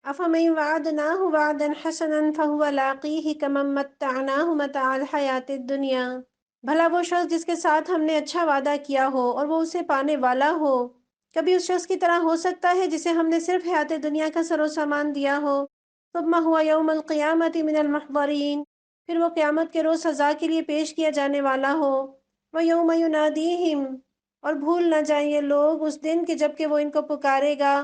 افمن وعدناه وعدا حسنا فهو لاقیہ کمن متعناہ متاع الحیات الدنیا۔ بھلا وہ شخص جس کے ساتھ ہم نے اچھا وعدہ کیا ہو اور وہ اسے پانے والا ہو، کبھی اس شخص کی طرح ہو سکتا ہے جسے ہم نے صرف حیات دنیا کا سر و سامان دیا ہو؟ ثم هو یوم القیامت من المحضرین، پھر وہ قیامت کے روز سزا کے لیے پیش کیا جانے والا ہو۔ وَيَوْمَ يُنَادِيهِمْ، اور بھول نہ جائیں یہ لوگ اس دن کہ جب کہ وہ ان کو پکارے گا۔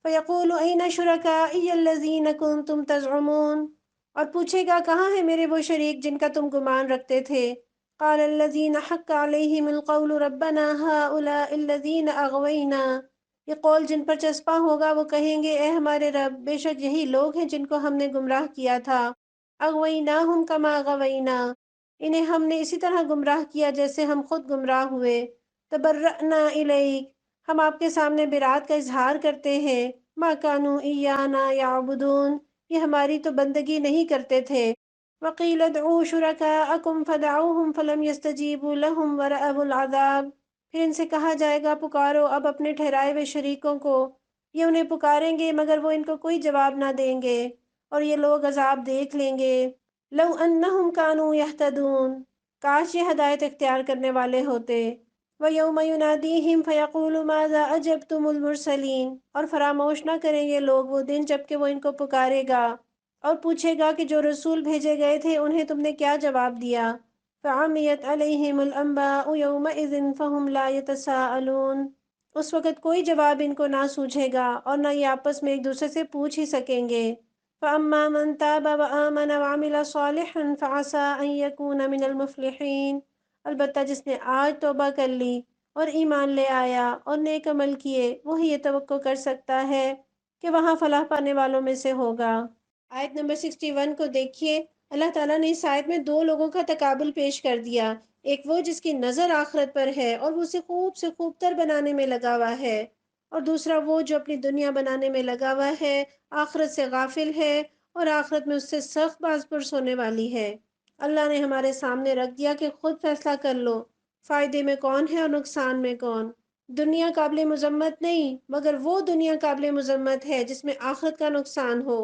فَيَقُولُ أَيْنَ شُرَكَائِيَ الَّذِينَ كُنتُمْ تَزْعُمُونَ، اور پوچھے گا کہاں ہیں میرے وہ شریک جن کا تم گمان رکھتے تھے؟ قَالَ الَّذِينَ حَقَّ عَلَيْهِمُ الْقَوْلُ رَبَّنَا هَؤُلَاءِ الَّذِينَ أَغْوَيْنَا، یہ قول جن پر چسپاں ہوگا وہ کہیں گے اے ہمارے رب، بے شک یہی لوگ ہیں جن کو ہم نے گمراہ کیا تھا۔ اغویناہم کما غوینا، انہیں ہم نے اسی طرح گمراہ کیا جیسے ہم خود گمراہ ہوئے۔ تبرأنا الیک، ہم آپ کے سامنے برات کا اظہار کرتے ہیں۔ ما کانوا ایانا یعبدون، یہ ہماری تو بندگی نہیں کرتے تھے۔ وقیل ادعوا شرکاءکم فدعوہم فلم یستجیبوا لہم ورأوا العذاب، پھر ان سے کہا جائے گا پکارو اب اپنے ٹھہرائے ہوئے شریکوں کو، یہ انہیں پکاریں گے مگر وہ ان کو کوئی جواب نہ دیں گے اور یہ لوگ عذاب دیکھ لیں گے۔ لو انہم کانوا یہتدون، کاش یہ ہدایت اختیار کرنے والے ہوتے۔ وَيَوْمَ يُنَادِيهِمْ فَيَقُولُ مَاذَا أَجَبْتُمُ الْمُرْسَلِينَ، اور فراموش نہ کریں یہ لوگ وہ دن جب کہ وہ ان کو پکارے گا اور پوچھے گا کہ جو رسول بھیجے گئے تھے انہیں تم نے کیا جواب دیا۔ فَعَمِيَتْ عَلَيْهِمُ الْأَنبَاءُ يَوْمَئِذٍ فَهُمْ لَا يَتَسَاءَلُونَ، اس وقت کوئی جواب ان کو نہ سوجھے گا اور نہ یہ آپس میں ایک دوسرے سے پوچھ ہی سکیں گے۔ فَأَمَّا مَن تَابَ وَآمَنَ وَعَمِلَ صَالِحًا فَعَسَىٰ أَن يَكُونَ مِنَ الْمُفْلِحِينَ، البتہ جس نے آج توبہ کر لی اور ایمان لے آیا اور نیک عمل کیے، وہی یہ توقع کر سکتا ہے کہ وہاں فلاح پانے والوں میں سے ہوگا۔ آیت نمبر 61 کو دیکھیے، اللہ تعالیٰ نے اس آیت میں دو لوگوں کا تقابل پیش کر دیا۔ ایک وہ جس کی نظر آخرت پر ہے اور وہ اسے خوب سے خوب تر بنانے میں لگا ہوا ہے، اور دوسرا وہ جو اپنی دنیا بنانے میں لگا ہوا ہے، آخرت سے غافل ہے اور آخرت میں اس سے سخت باز پرس ہونے والی ہے۔ اللہ نے ہمارے سامنے رکھ دیا کہ خود فیصلہ کر لو، فائدے میں کون ہے اور نقصان میں کون۔ دنیا قابل مذمت نہیں، مگر وہ دنیا قابل مذمت ہے جس میں آخرت کا نقصان ہو۔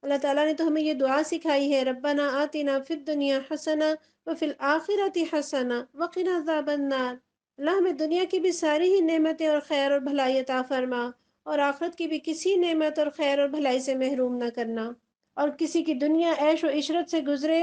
اللہ تعالیٰ نے تو ہمیں یہ دعا سکھائی ہے، ربنا آتنا فی الدنیا حسنہ وفی الآخرۃ حسنہ وقنا عذاب النار، اللہ ہمیں دنیا کی بھی ساری ہی نعمتیں اور خیر اور بھلائی عطا فرما، اور آخرت کی بھی کسی نعمت اور خیر اور بھلائی سے محروم نہ کرنا۔ اور کسی کی دنیا عیش و عشرت سے گزرے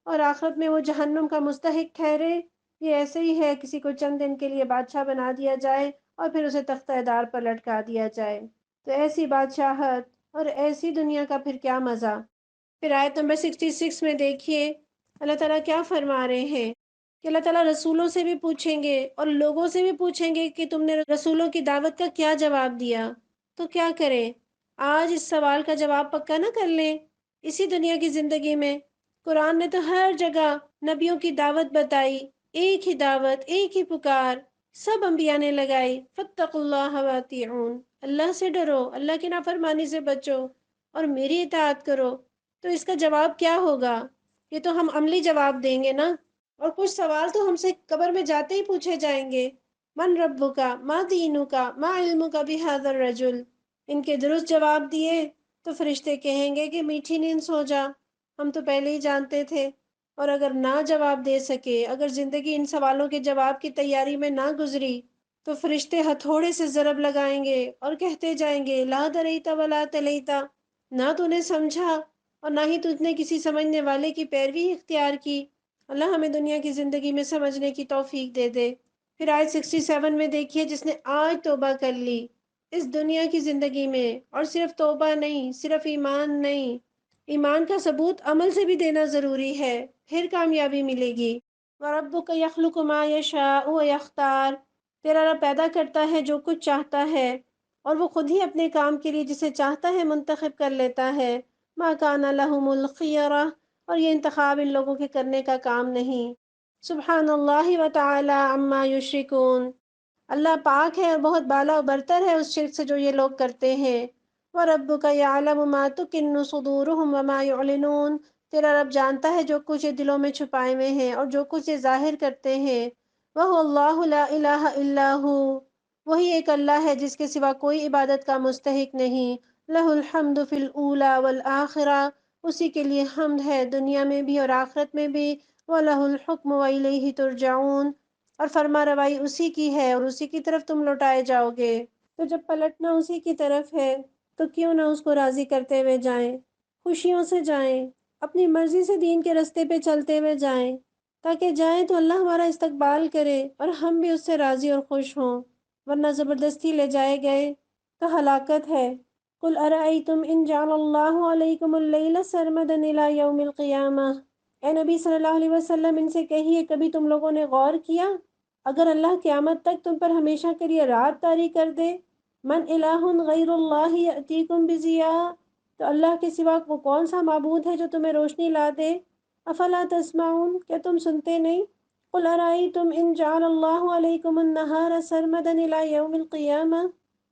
اور آخرت میں وہ جہنم کا مستحق ٹھہرے، یہ ایسے ہی ہے کسی کو چند دن کے لیے بادشاہ بنا دیا جائے اور پھر اسے تختہ دار پر لٹکا دیا جائے، تو ایسی بادشاہت اور ایسی دنیا کا پھر کیا مزہ۔ پھر آیت نمبر 66 میں دیکھیے اللہ تعالیٰ کیا فرما رہے ہیں کہ اللہ تعالیٰ رسولوں سے بھی پوچھیں گے اور لوگوں سے بھی پوچھیں گے کہ تم نے رسولوں کی دعوت کا کیا جواب دیا۔ تو کیا کریں؟ آج اس سوال کا جواب پکا نہ کر لیں اسی دنیا کی زندگی میں۔ قرآن نے تو ہر جگہ نبیوں کی دعوت بتائی، ایک ہی دعوت، ایک ہی پکار سب انبیاء نے لگائی، فاتقوا اللہ واتیعون، اللہ سے ڈرو، اللہ کی نافرمانی سے بچو اور میری اطاعت کرو۔ تو اس کا جواب کیا ہوگا؟ یہ تو ہم عملی جواب دیں گے نا، اور کچھ سوال تو ہم سے قبر میں جاتے ہی پوچھے جائیں گے، من ربک ما دینک ما علمک بہذا الرجل۔ ان کے درست جواب دیے تو فرشتے کہیں گے کہ میٹھی نیند سو جا، ہم تو پہلے ہی جانتے تھے۔ اور اگر نہ جواب دے سکے، اگر زندگی ان سوالوں کے جواب کی تیاری میں نہ گزری، تو فرشتے ہتھوڑے سے ضرب لگائیں گے اور کہتے جائیں گے لا دریتا ولا تلیتا، نہ تو نے سمجھا اور نہ ہی تجھ نے کسی سمجھنے والے کی پیروی اختیار کی۔ اللہ ہمیں دنیا کی زندگی میں سمجھنے کی توفیق دے دے۔ پھر آیت 67 میں دیکھیے، جس نے آج توبہ کر لی اس دنیا کی زندگی میں، اور صرف توبہ نہیں، صرف ایمان نہیں، ایمان کا ثبوت عمل سے بھی دینا ضروری ہے، پھر کامیابی ملے گی۔ وَرَبُّكَ يَخْلُقُ مَا يَشَاءُ وَيَخْتَارُ، تیرا رب پیدا کرتا ہے جو کچھ چاہتا ہے اور وہ خود ہی اپنے کام کے لیے جسے چاہتا ہے منتخب کر لیتا ہے۔ مَا كَانَ لَهُمُ الْخِيَرَةُ، اور یہ انتخاب ان لوگوں کے کرنے کا کام نہیں۔ سبحان اللہ وتعالی عما یشرکون، اللہ پاک ہے اور بہت بالا و برتر ہے اس شرک سے جو یہ لوگ کرتے ہیں۔ وَرَبُّكَ يَعْلَمُ مَا تُكِنُّ صُدُورُهُمْ وَمَا يُعْلِنُونَ، تیرا رب جانتا ہے جو کچھ یہ دلوں میں چھپائے ہوئے ہیں اور جو کچھ یہ ظاہر کرتے ہیں۔ وَهُوَ اللَّهُ لَا إِلَٰهَ إِلَّا هُوَ، وہی ایک اللہ ہے جس کے سوا کوئی عبادت کا مستحق نہیں، لہ الحمد فی الاولی والآخرہ، اسی کے لیے حمد ہے دنیا میں بھی اور آخرت میں بھی، وَلَهُ الْحُكْمُ وَإِلَيْهِ تُرْجَعُونَ، اور فرما روائی اسی کی ہے اور اسی کی طرف تم لوٹائے جاؤ گے۔ تو جب پلٹنا اسی کی طرف ہے تو کیوں نہ اس کو راضی کرتے ہوئے جائیں، خوشیوں سے جائیں، اپنی مرضی سے دین کے رستے پہ چلتے ہوئے جائیں، تاکہ جائیں تو اللہ ہمارا استقبال کرے اور ہم بھی اس سے راضی اور خوش ہوں، ورنہ زبردستی لے جائے گئے تو ہلاکت ہے۔ قل ارأیتم ان جعل اللہ علیکم اللیل سرمدا الی یوم القیامہ، اے نبی صلی اللہ علیہ وسلم ان سے کہیے کبھی تم لوگوں نے غور کیا اگر اللہ قیامت تک تم پر ہمیشہ کے لیے رات طاری کر دے، من الہ غیر اللہ یأتیکم بضیاء، تو اللہ کے سوا وہ کون سا معبود ہے جو تمہیں روشنی لا دے؟ افلا تسمعون، کیا تم سنتے نہیں؟ قل ارأیتم ان جعل اللہ علیکم النہار سرمدا الی یوم القیامہ،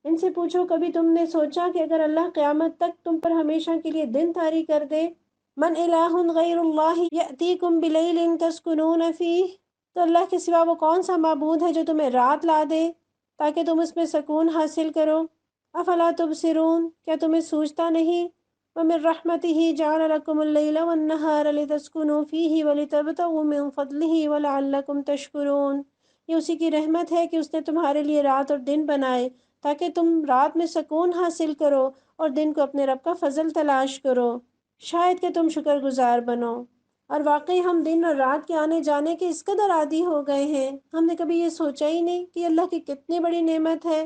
ان سے پوچھو کبھی تم نے سوچا کہ اگر اللہ قیامت تک تم پر ہمیشہ کے لیے دن طاری کر دے، من الہ غیر اللہ یأتیکم بلیل تسکنون فیہ، تو اللہ کے سوا وہ کون سا معبود ہے جو تمہیں رات لا دے تاکہ تم اس میں سکون حاصل کرو؟ افلا تبصرون، کیا تمہیں سوچتا نہیں؟ ومن رحمتہ جعل لکم اللیل والنہار لتسکنوا فیہ ولتبتغوا من فضلہ ولعلکم تشکرون، یہ اسی کی رحمت ہے کہ اس نے تمہارے لیے رات اور دن بنائے تاکہ تم رات میں سکون حاصل کرو اور دن کو اپنے رب کا فضل تلاش کرو، شاید کہ تم شکر گزار بنو۔ اور واقعی ہم دن اور رات کے آنے جانے کے اس قدر عادی ہو گئے ہیں، ہم نے کبھی یہ سوچا ہی نہیں کہ اللہ کی کتنی بڑی نعمت ہے۔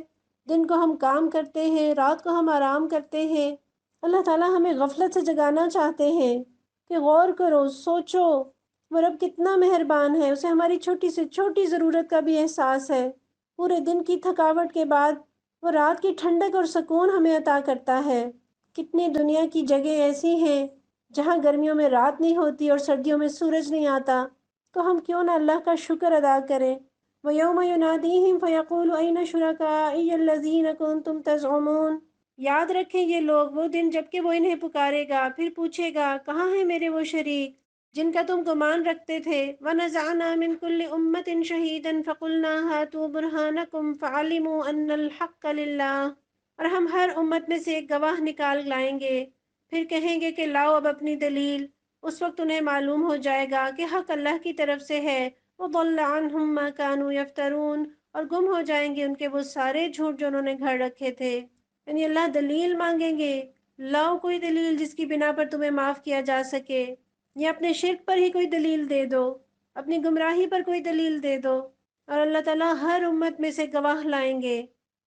دن کو ہم کام کرتے ہیں، رات کو ہم آرام کرتے ہیں۔ اللہ تعالیٰ ہمیں غفلت سے جگانا چاہتے ہیں کہ غور کرو، سوچو، وہ رب کتنا مہربان ہے، اسے ہماری چھوٹی سے چھوٹی ضرورت کا بھی احساس ہے۔ پورے دن کی تھکاوٹ کے بعد وہ رات کی ٹھنڈک اور سکون ہمیں عطا کرتا ہے۔ کتنی دنیا کی جگہ ایسی ہیں جہاں گرمیوں میں رات نہیں ہوتی اور سردیوں میں سورج نہیں آتا، تو ہم کیوں نہ اللہ کا شکر ادا کریں۔ وَيَوْمَ يُنَادِيهِمْ فَيَقُولُ أَيْنَ شُرَكَائِيَ الَّذِينَ كُنتُمْ تَزْعُمُونَ، یاد رکھیں یہ لوگ وہ دن جب کہ وہ انہیں پکارے گا، پھر پوچھے گا کہاں ہیں میرے وہ شریک جن کا تم گمان رکھتے تھے۔ وَنَزَعْنَا مِن كُلِّ أُمَّةٍ شَهِيدًا فَقُلْنَا هَاتُوا بُرْهَانَكُمْ فَعَلِمُوا أَنَّ الْحَقَّ لِلَّهِ، اور ہم ہر امت میں سے ایک گواہ نکال لائیں گے، پھر کہیں گے کہ لاؤ اب اپنی دلیل، اس وقت انہیں معلوم ہو جائے گا کہ حق اللہ کی طرف سے ہے۔ وَضَلَّ عَنْهُمْ مَا كَانُوا يَفْتَرُونَ، اور گم ہو جائیں گے ان کے وہ سارے جھوٹ جو انہوں نے گھڑ رکھے تھے۔ یعنی اللہ دلیل مانگیں گے، لاؤ کوئی دلیل جس کی بنا پر تمہیں معاف کیا جا سکے، یا اپنے شرک پر ہی کوئی دلیل دے دو، اپنی گمراہی پر کوئی دلیل دے دو۔ اور اللہ تعالیٰ ہر امت میں سے گواہ لائیں گے،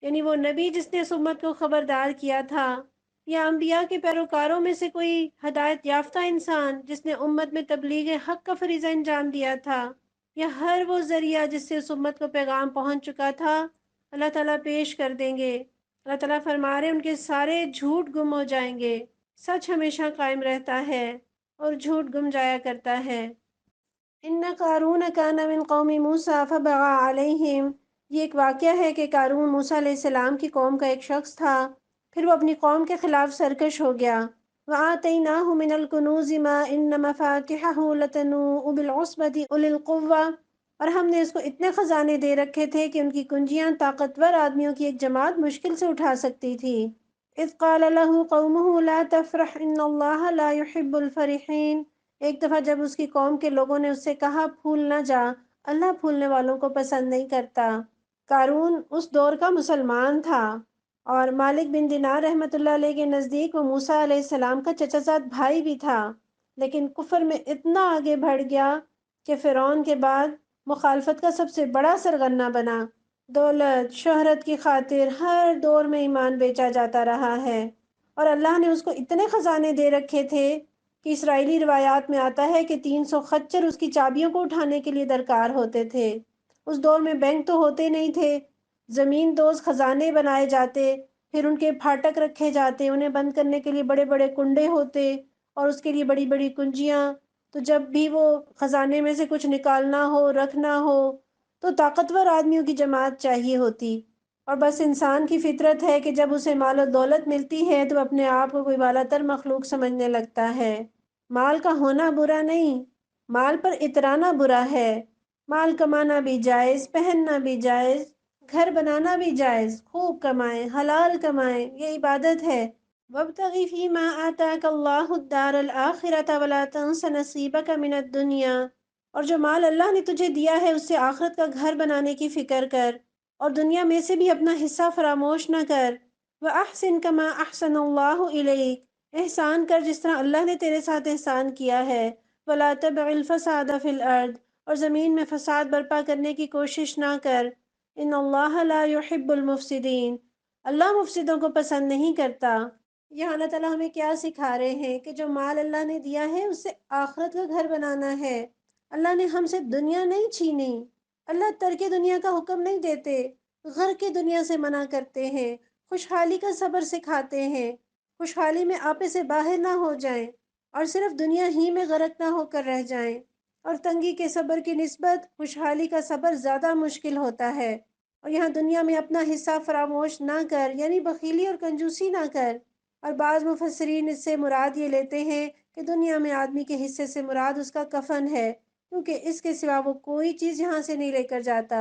یعنی وہ نبی جس نے اس امت کو خبردار کیا تھا، یا انبیاء کے پیروکاروں میں سے کوئی ہدایت یافتہ انسان جس نے امت میں تبلیغ حق کا فریضہ انجام دیا تھا، یا ہر وہ ذریعہ جس سے اس امت کو پیغام پہنچ چکا تھا، اللہ تعالیٰ پیش کر دیں گے۔ اللہ تعالیٰ فرما رہے ان کے سارے جھوٹ گم ہو جائیں گے، سچ ہمیشہ قائم رہتا ہے اور جھوٹ گم جایا کرتا ہے۔ ان قارون کان من قوم موسیٰ فبغى علیہم، یہ ایک واقعہ ہے کہ قارون موسیٰ علیہ السلام کی قوم کا ایک شخص تھا، پھر وہ اپنی قوم کے خلاف سرکش ہو گیا۔ وآتیناہ من الکنوز ما ان مفاتحہ لتنوء بالعصبۃ اولي القوہ، اور ہم نے اس کو اتنے خزانے دے رکھے تھے کہ ان کی کنجیاں طاقتور آدمیوں کی ایک جماعت مشکل سے اٹھا سکتی تھی۔ اذ قال له قومه لا تفرح ان اللہ لا يحب الفرحین، ایک دفعہ جب اس کی قوم کے لوگوں نے اس سے کہا پھول نہ جا، اللہ پھولنے والوں کو پسند نہیں کرتا۔ قارون اس دور کا مسلمان تھا اور مالک بن دینار رحمۃ اللہ علیہ کے نزدیک وہ موسیٰ علیہ السلام کا چچا زاد بھائی بھی تھا، لیکن کفر میں اتنا آگے بڑھ گیا کہ فرعون کے بعد مخالفت کا سب سے بڑا سرغنہ بنا۔ دولت شہرت کی خاطر ہر دور میں ایمان بیچا جاتا رہا ہے، اور اللہ نے اس کو اتنے خزانے دے رکھے تھے کہ اسرائیلی روایات میں آتا ہے کہ 300 خچر اس کی چابیوں کو اٹھانے کے لیے درکار ہوتے تھے۔ اس دور میں بینک تو ہوتے نہیں تھے، زمین دوز خزانے بنائے جاتے، پھر ان کے پھاٹک رکھے جاتے، انہیں بند کرنے کے لیے بڑے بڑے کنڈے ہوتے اور اس کے لیے بڑی بڑی کنجیاں۔ تو جب بھی وہ خزانے میں سے کچھ نکالنا ہو، رکھنا ہو، تو طاقتور آدمیوں کی جماعت چاہیے ہوتی، اور بس انسان کی فطرت ہے کہ جب اسے مال و دولت ملتی ہے تو اپنے آپ کو کوئی بالا تر مخلوق سمجھنے لگتا ہے۔ مال کا ہونا برا نہیں، مال پر اترانا برا ہے۔ مال کمانا بھی جائز، پہننا بھی جائز، گھر بنانا بھی جائز، خوب کمائیں، حلال کمائیں، یہ عبادت ہے، وابتغ فيما آتاك الله الدار الآخرة ولا تنس نصيبك من الدنيا، اور جو مال اللہ نے تجھے دیا ہے اس سے آخرت کا گھر بنانے کی فکر کر، اور دنیا میں سے بھی اپنا حصہ فراموش نہ کر۔ وَأَحْسِن كَمَا أَحْسَنَ اللَّهُ إِلَيْكَ، احسان کر جس طرح اللہ نے تیرے ساتھ احسان کیا ہے۔ وَلَا تَبْغِ الْفَسَادَ فِي الْأَرْضِ، اور زمین میں فساد برپا کرنے کی کوشش نہ کر۔ إِنَّ اللَّهَ لَا يُحِبُّ الْمُفْسِدِينَ، اللہ مفسدوں کو پسند نہیں کرتا۔ یہاں اللہ تعالیٰ ہمیں کیا سکھا رہے ہیں کہ جو مال اللہ نے دیا ہے اس سے آخرت کا گھر بنانا ہے۔ اللہ نے ہم سے دنیا نہیں چھینی، اللہ ترک دنیا کا حکم نہیں دیتے، غر کی دنیا سے منع کرتے ہیں، خوشحالی کا صبر سکھاتے ہیں، خوشحالی میں آپے سے باہر نہ ہو جائیں اور صرف دنیا ہی میں غرق نہ ہو کر رہ جائیں۔ اور تنگی کے صبر کی نسبت خوشحالی کا صبر زیادہ مشکل ہوتا ہے۔ اور یہاں دنیا میں اپنا حصہ فراموش نہ کر، یعنی بخیلی اور کنجوسی نہ کر۔ اور بعض مفسرین اس سے مراد یہ لیتے ہیں کہ دنیا میں آدمی کے حصے سے مراد اس کا کفن ہے، کیونکہ اس کے سوا وہ کوئی چیز یہاں سے نہیں لے کر جاتا۔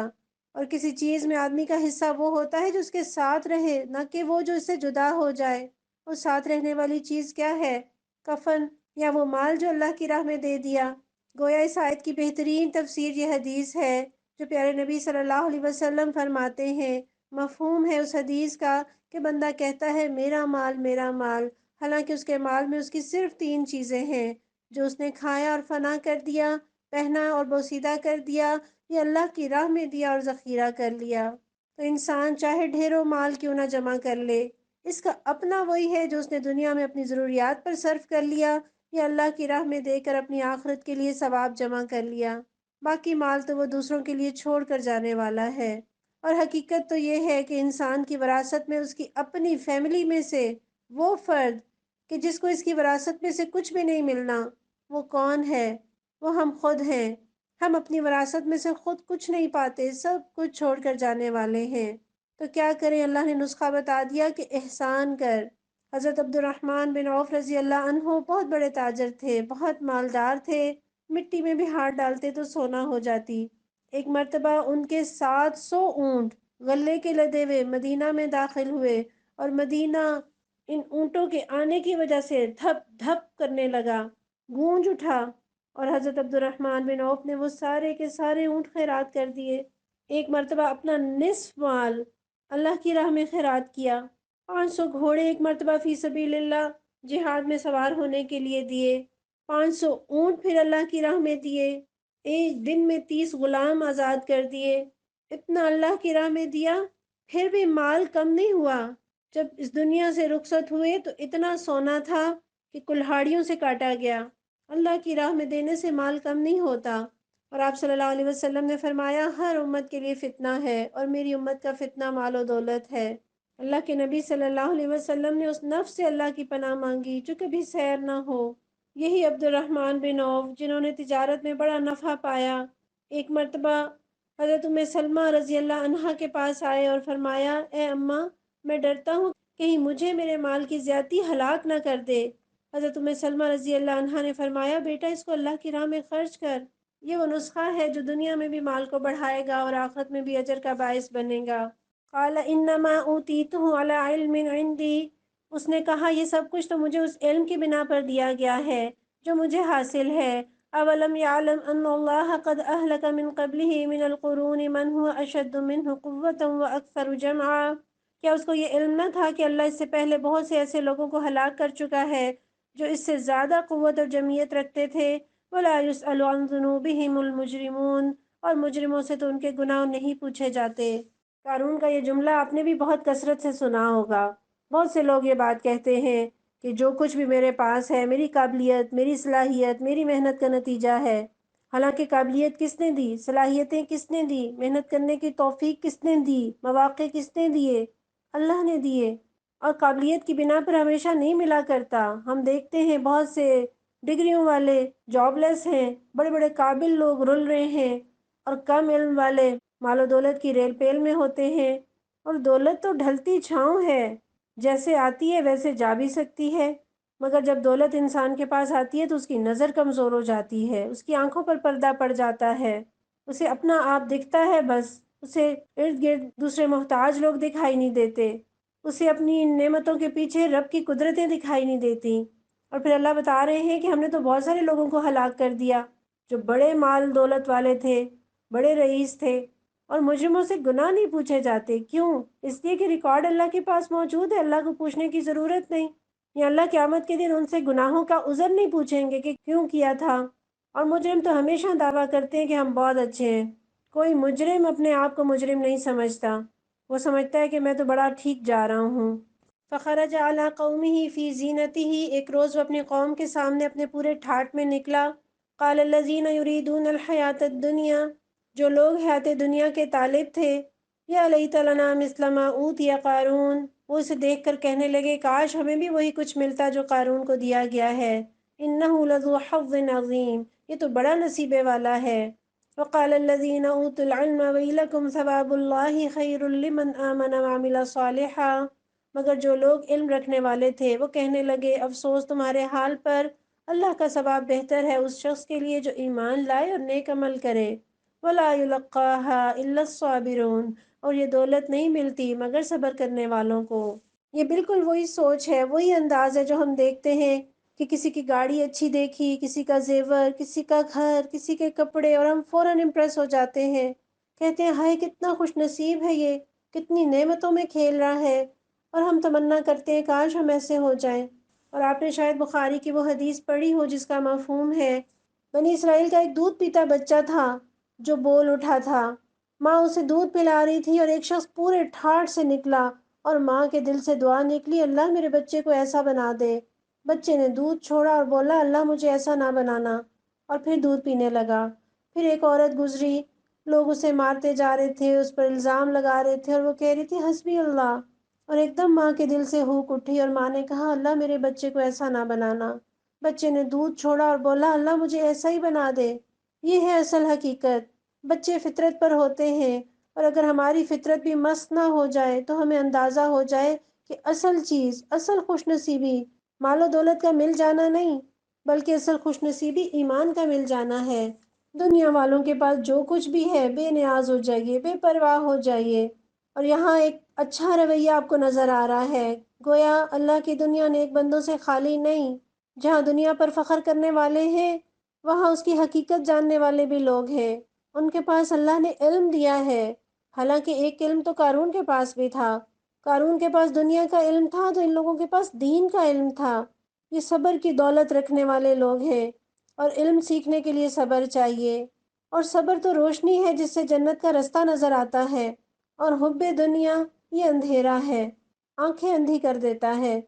اور کسی چیز میں آدمی کا حصہ وہ ہوتا ہے جو اس کے ساتھ رہے، نہ کہ وہ جو اس سے جدا ہو جائے۔ وہ ساتھ رہنے والی چیز کیا ہے؟ کفن، یا وہ مال جو اللہ کی راہ میں دے دیا۔ گویا اس آیت کی بہترین تفسیر یہ حدیث ہے جو پیارے نبی صلی اللہ علیہ وسلم فرماتے ہیں۔ مفہوم ہے اس حدیث کا کہ بندہ کہتا ہے میرا مال میرا مال، حالانکہ اس کے مال میں اس کی صرف تین چیزیں ہیں جو اس نے کھایا اور فنا کر دیا، پہنا اور بوسیدہ کر دیا، یہ اللہ کی راہ میں دیا اور ذخیرہ کر لیا۔ تو انسان چاہے ڈھیروں مال کیوں نہ جمع کر لے، اس کا اپنا وہی ہے جو اس نے دنیا میں اپنی ضروریات پر صرف کر لیا یا اللہ کی راہ میں دے کر اپنی آخرت کے لیے ثواب جمع کر لیا۔ باقی مال تو وہ دوسروں کے لیے چھوڑ کر جانے والا ہے۔ اور حقیقت تو یہ ہے کہ انسان کی وراثت میں اس کی اپنی فیملی میں سے وہ فرد کہ جس کو اس کی وراثت میں سے کچھ بھی نہیں ملنا، وہ کون ہے؟ وہ ہم خود ہیں۔ ہم اپنی وراثت میں سے خود کچھ نہیں پاتے، سب کچھ چھوڑ کر جانے والے ہیں۔ تو کیا کریں؟ اللہ نے نسخہ بتا دیا کہ احسان کر۔ حضرت عبد الرحمن بن عوف رضی اللہ عنہ بہت بڑے تاجر تھے، بہت مالدار تھے، مٹی میں بھی ہاتھ ڈالتے تو سونا ہو جاتی۔ ایک مرتبہ ان کے 700 اونٹ غلے کے لدے ہوئے مدینہ میں داخل ہوئے، اور مدینہ ان اونٹوں کے آنے کی وجہ سے دھپ دھپ کرنے لگا، گونج اٹھا۔ اور حضرت عبد الرحمن بن عوف نے وہ سارے کے سارے اونٹ خیرات کر دیے۔ ایک مرتبہ اپنا نصف مال اللہ کی راہ میں خیرات کیا۔ 500 گھوڑے ایک مرتبہ فی سبیل اللہ جہاد میں سوار ہونے کے لیے دیے، 500 اونٹ پھر اللہ کی راہ میں دیے، ایک دن میں 30 غلام آزاد کر دیے۔ اتنا اللہ کی راہ میں دیا، پھر بھی مال کم نہیں ہوا۔ جب اس دنیا سے رخصت ہوئے تو اتنا سونا تھا کہ کلہاڑیوں سے کاٹا گیا۔ اللہ کی راہ میں دینے سے مال کم نہیں ہوتا۔ اور آپ صلی اللہ علیہ وسلم نے فرمایا ہر امت کے لیے فتنہ ہے، اور میری امت کا فتنہ مال و دولت ہے۔ اللہ کے نبی صلی اللہ علیہ وسلم نے اس نفس سے اللہ کی پناہ مانگی جو کبھی سیر نہ ہو۔ یہی عبد الرحمن بن عوف جنہوں نے تجارت میں بڑا نفع پایا، ایک مرتبہ حضرت ام سلمہ رضی اللہ عنہا کے پاس آئے اور فرمایا اے اماں، میں ڈرتا ہوں کہیں مجھے میرے مال کی زیادتی ہلاک نہ کر دے۔ حضرت ام سلمہ رضی اللہ عنہا نے فرمایا بیٹا اس کو اللہ کی راہ میں خرچ کر، یہ وہ نسخہ ہے جو دنیا میں بھی مال کو بڑھائے گا اور آخرت میں بھی اجر کا باعث بنے گا۔ قال انما اوتیتہ علی علم عندی، اس نے کہا یہ سب کچھ تو مجھے اس علم کی بنا پر دیا گیا ہے جو مجھے حاصل ہے۔ اولم یعلم ان اللہ قد اہلک من قبلہ من القرون من هو اشد منہ قوة واکثر جمعا، کیا اس کو یہ علم نہ تھا کہ اللہ اس سے پہلے بہت سے ایسے لوگوں کو ہلاک کر چکا ہے جو اس سے زیادہ قوت اور جمعیت رکھتے تھے؟ ولا يسأل عن ذنوبهم المجرمون، اور مجرموں سے تو ان کے گناہ نہیں پوچھے جاتے۔ قارون کا یہ جملہ آپ نے بھی بہت کثرت سے سنا ہوگا۔ بہت سے لوگ یہ بات کہتے ہیں کہ جو کچھ بھی میرے پاس ہے میری قابلیت، میری صلاحیت، میری محنت کا نتیجہ ہے۔ حالانکہ قابلیت کس نے دی؟ صلاحیتیں کس نے دی؟ محنت کرنے کی توفیق کس نے دی؟ مواقع کس نے دیے؟ اللہ نے دیے۔ اور قابلیت کی بنا پر ہمیشہ نہیں ملا کرتا۔ ہم دیکھتے ہیں بہت سے ڈگریوں والے جاب لیس ہیں، بڑے بڑے قابل لوگ رل رہے ہیں، اور کم علم والے مال و دولت کی ریل پیل میں ہوتے ہیں۔ اور دولت تو ڈھلتی چھاؤں ہے، جیسے آتی ہے ویسے جا بھی سکتی ہے، مگر جب دولت انسان کے پاس آتی ہے تو اس کی نظر کمزور ہو جاتی ہے، اس کی آنکھوں پر پردہ پڑ جاتا ہے، اسے اپنا آپ دکھتا ہے، بس اسے ارد گرد دوسرے محتاج لوگ دکھائی نہیں دیتے۔ اسے اپنی ان نعمتوں کے پیچھے رب کی قدرتیں دکھائی نہیں دیتی۔ اور پھر اللہ بتا رہے ہیں کہ ہم نے تو بہت سارے لوگوں کو ہلاک کر دیا جو بڑے مال دولت والے تھے، بڑے رئیس تھے، اور مجرموں سے گناہ نہیں پوچھے جاتے۔ کیوں؟ اس لیے کہ ریکارڈ اللہ کے پاس موجود ہے، اللہ کو پوچھنے کی ضرورت نہیں۔ یا اللہ قیامت کے دن ان سے گناہوں کا عذر نہیں پوچھیں گے کہ کیوں کیا تھا۔ اور مجرم تو ہمیشہ دعویٰ کرتے ہیں کہ ہم بہت اچھے ہیں۔ کوئی مجرم اپنے آپ کو مجرم نہیں سمجھتا، وہ سمجھتا ہے کہ میں تو بڑا ٹھیک جا رہا ہوں۔ فخرج علی قومہ فی زینتہ، ایک روز وہ اپنی قوم کے سامنے اپنے پورے ٹھاٹ میں نکلا۔ قال الذین یریدون الحیاۃ الدنیا، جو لوگ حیات دنیا کے طالب تھے، یا لیت لنا مثل ما اوتی قارون، وہ اسے دیکھ کر کہنے لگے کاش ہمیں بھی وہی کچھ ملتا جو قارون کو دیا گیا ہے۔ انہ لذو حظ عظیم، یہ تو بڑا نصیبے والا ہے۔ وقال الذین اوتوا العلم ویلکم ثواب اللہ خیر لمن آمن وعمل صالحا، مگر جو لوگ علم رکھنے والے تھے وہ کہنے لگے افسوس تمہارے حال پر، اللہ کا ثواب بہتر ہے اس شخص کے لیے جو ایمان لائے اور نیک عمل کرے۔ وَلَا يُلَقَّاهَا إِلَّا الصَّابِرُونَ، اور یہ دولت نہیں ملتی مگر صبر کرنے والوں کو۔ یہ بالکل وہی سوچ ہے، وہی انداز ہے جو ہم دیکھتے ہیں کہ کسی کی گاڑی اچھی دیکھی، کسی کا زیور، کسی کا گھر، کسی کے کپڑے، اور ہم فوراً امپریس ہو جاتے ہیں، کہتے ہیں ہائے کتنا خوش نصیب ہے یہ، کتنی نعمتوں میں کھیل رہا ہے، اور ہم تمنا کرتے ہیں کاش ہم ایسے ہو جائیں۔ اور آپ نے شاید بخاری کی وہ حدیث پڑھی ہو جس کا مفہوم ہے بنی اسرائیل کا ایک دودھ پیتا بچہ تھا جو بول اٹھا تھا، ماں اسے دودھ پلا رہی تھی اور ایک شخص پورے ٹھاٹ سے نکلا اور ماں کے دل سے دعا نکلی اللہ میرے بچے کو ایسا بنا دے۔ بچے نے دودھ چھوڑا اور بولا اللہ مجھے ایسا نہ بنانا، اور پھر دودھ پینے لگا۔ پھر ایک عورت گزری، لوگ اسے مارتے جا رہے تھے، اس پر الزام لگا رہے تھے، اور وہ کہہ رہی تھی حسبی اللہ، اور ایک دم ماں کے دل سے ہوک اٹھی اور ماں نے کہا اللہ میرے بچے کو ایسا نہ بنانا۔ بچے نے دودھ چھوڑا اور بولا اللہ مجھے ایسا ہی بنا دے۔ یہ ہے اصل حقیقت، بچے فطرت پر ہوتے ہیں، اور اگر ہماری فطرت بھی مست نہ ہو جائے تو ہمیں اندازہ ہو جائے کہ اصل چیز، اصل خوش نصیبی مال و دولت کا مل جانا نہیں، بلکہ اصل خوش نصیبی ایمان کا مل جانا ہے۔ دنیا والوں کے پاس جو کچھ بھی ہے بے نیاز ہو جائیے، بے پرواہ ہو جائیے، اور یہاں ایک اچھا رویہ آپ کو نظر آ رہا ہے، گویا اللہ کی دنیا نیک بندوں سے خالی نہیں۔ جہاں دنیا پر فخر کرنے والے ہیں وہاں اس کی حقیقت جاننے والے بھی لوگ ہیں، ان کے پاس اللہ نے علم دیا ہے۔ حالانکہ ایک علم تو قارون کے پاس بھی تھا، قارون کے پاس دنیا کا علم تھا تو ان لوگوں کے پاس دین کا علم تھا۔ یہ صبر کی دولت رکھنے والے لوگ ہیں، اور علم سیکھنے کے لیے صبر چاہیے، اور صبر تو روشنی ہے جس سے جنت کا رستہ نظر آتا ہے، اور حب دنیا یہ اندھیرا ہے، آنکھیں اندھی کر دیتا ہے۔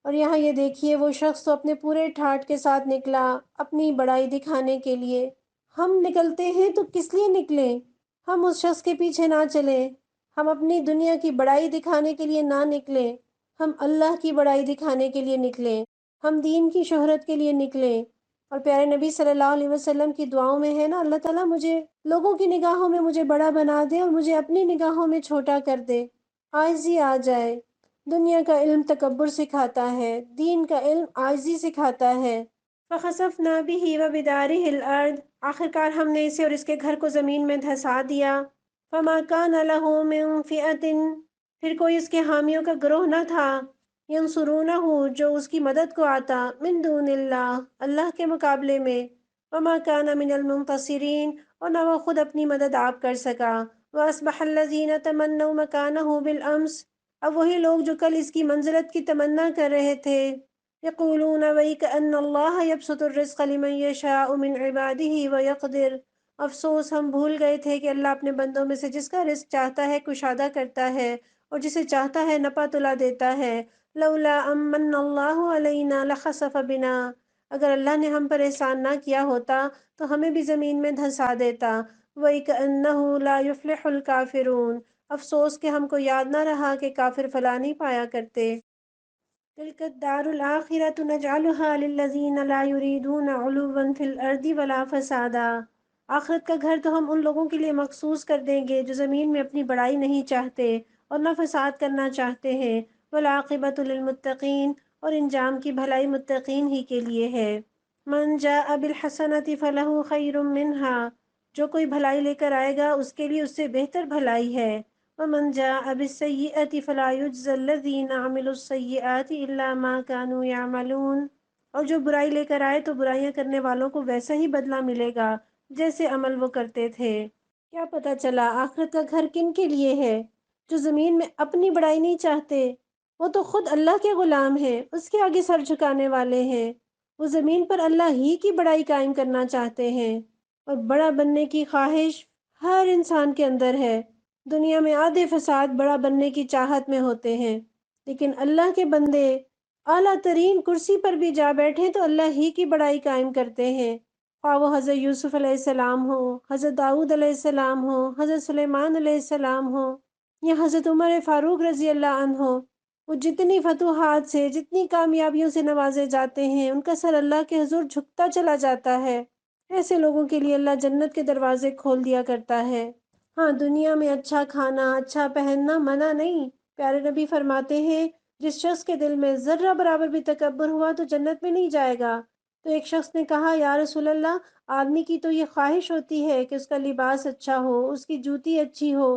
اور یہاں یہ دیکھیے وہ شخص تو اپنے پورے ٹھاٹ کے ساتھ نکلا اپنی بڑائی دکھانے کے لیے۔ ہم نکلتے ہیں تو کس لیے نکلیں؟ ہم اس شخص کے پیچھے نہ چلیں، ہم اپنی دنیا کی بڑائی دکھانے کے لیے نہ نکلیں، ہم اللہ کی بڑائی دکھانے کے لیے نکلیں، ہم دین کی شہرت کے لیے نکلیں۔ اور پیارے نبی صلی اللہ علیہ وسلم کی دعاؤں میں ہے نا اللہ تعالیٰ مجھے لوگوں کی نگاہوں میں مجھے بڑا بنا دے اور مجھے اپنی نگاہوں میں چھوٹا کر دے، عاجزی آ جائے۔ دنیا کا علم تکبر سکھاتا ہے، دین کا علم عاجزی سکھاتا ہے۔ فَخَسَفْنَا بِهِ وَبِدَارِهِ الْأَرْضَ، آخرکار ہم نے اسے اور اس کے گھر کو زمین میں دھسا دیا۔ فَمَا كَانَ لَهُ مِن فِئَةٍ، پھر کوئی اس کے حامیوں کا گروہ نہ تھا، يَنْصُرُونَهُ جو اس کی مدد کو آتا، مِن دُونِ اللَّهِ اللہ کے مقابلے میں، وَمَا كَانَ مِنَ الْمُنْتَصِرِينَ اور نہ وہ خود اپنی مدد آپ کر سکا۔ وَأَصْبَحَ الَّذِينَ تَمَنَّوْا مَكَانَهُ بِالْأَمْسِ، اب وہی لوگ جو کل اس کی منزلت کی تمنا کر رہے تھے، يَقُولُونَ وَيْكَأَنَّ اللَّهَ يَبْسُطُ الرِّزْقَ لِمَن يَشَاءُ مِنْ عِبَادِهِ وَيَقْدِرُ، افسوس ہم بھول گئے تھے کہ اللہ اپنے بندوں میں سے جس کا رزق چاہتا ہے کشادہ کرتا ہے، اور جسے چاہتا ہے نپا تلا دیتا ہے۔ لولا امن اللہ علینا لخسف بنا، اگر اللہ نے ہم پر احسان نہ کیا ہوتا تو ہمیں بھی زمین میں دھسا دیتا۔ وَإِكَأَنَّهُ لَا يُفْلِحُ الْكَافِرُونَ، افسوس کہ ہم کو یاد نہ رہا کہ کافر فلاح نہیں پایا کرتے۔ تِلْكَ الدَّارُ الْآخِرَةُ نَجْعَلُهَا لِلَّذِينَ لَا يُرِيدُونَ عُلُوًّا فِي الْأَرْضِ وَلَا فَسَادًا، آخرت کا گھر تو ہم ان لوگوں کے لیے مخصوص کر دیں گے جو زمین میں اپنی بڑائی نہیں چاہتے اور نہ فساد کرنا چاہتے ہیں۔ وَالْعَاقِبَةُ لِلْمُتَّقِينَ، اور انجام کی بھلائی متقین ہی کے لیے ہے۔ مَنْ جَاءَ بِالْحَسَنَةِ فَلَهُ خَيْرٌ مِّنْهَا، جو کوئی بھلائی لے کر آئے گا اس کے لیے اس سے بہتر بھلائی ہے۔ ومن جاء بالسيئة فلا يجزى الذين عملوا السيئات إلا ما كانوا يعملون، اور جو برائی لے کر آئے تو برائیاں کرنے والوں کو ویسا ہی بدلہ ملے گا جیسے عمل وہ کرتے تھے۔ کیا پتہ چلا آخرت کا گھر کن کے لیے ہے؟ جو زمین میں اپنی بڑائی نہیں چاہتے، وہ تو خود اللہ کے غلام ہیں، اس کے آگے سر جھکانے والے ہیں۔ وہ زمین پر اللہ ہی کی بڑائی قائم کرنا چاہتے ہیں، اور بڑا بننے کی خواہش ہر انسان کے اندر ہے۔ دنیا میں آدھے فساد بڑا بننے کی چاہت میں ہوتے ہیں، لیکن اللہ کے بندے اعلیٰ ترین کرسی پر بھی جا بیٹھیں تو اللہ ہی کی بڑائی قائم کرتے ہیں، خواہ وہ حضرت یوسف علیہ السلام ہو، حضرت داؤد علیہ السلام ہو، حضرت سلیمان علیہ السلام ہو، یا حضرت عمر فاروق رضی اللہ عنہ ہو۔ وہ جتنی فتوحات سے، جتنی کامیابیوں سے نوازے جاتے ہیں، ان کا سر اللہ کے حضور جھکتا چلا جاتا ہے۔ ایسے لوگوں کے لیے اللہ جنت کے دروازے کھول دیا کرتا ہے۔ ہاں، دنیا میں اچھا کھانا، اچھا پہننا منع نہیں۔ پیارے نبی فرماتے ہیں جس شخص کے دل میں ذرہ برابر بھی تکبر ہوا تو جنت میں نہیں جائے گا۔ تو ایک شخص نے کہا یا رسول اللہ، آدمی کی تو یہ خواہش ہوتی ہے کہ اس کا لباس اچھا ہو، اس کی جوتی اچھی ہو،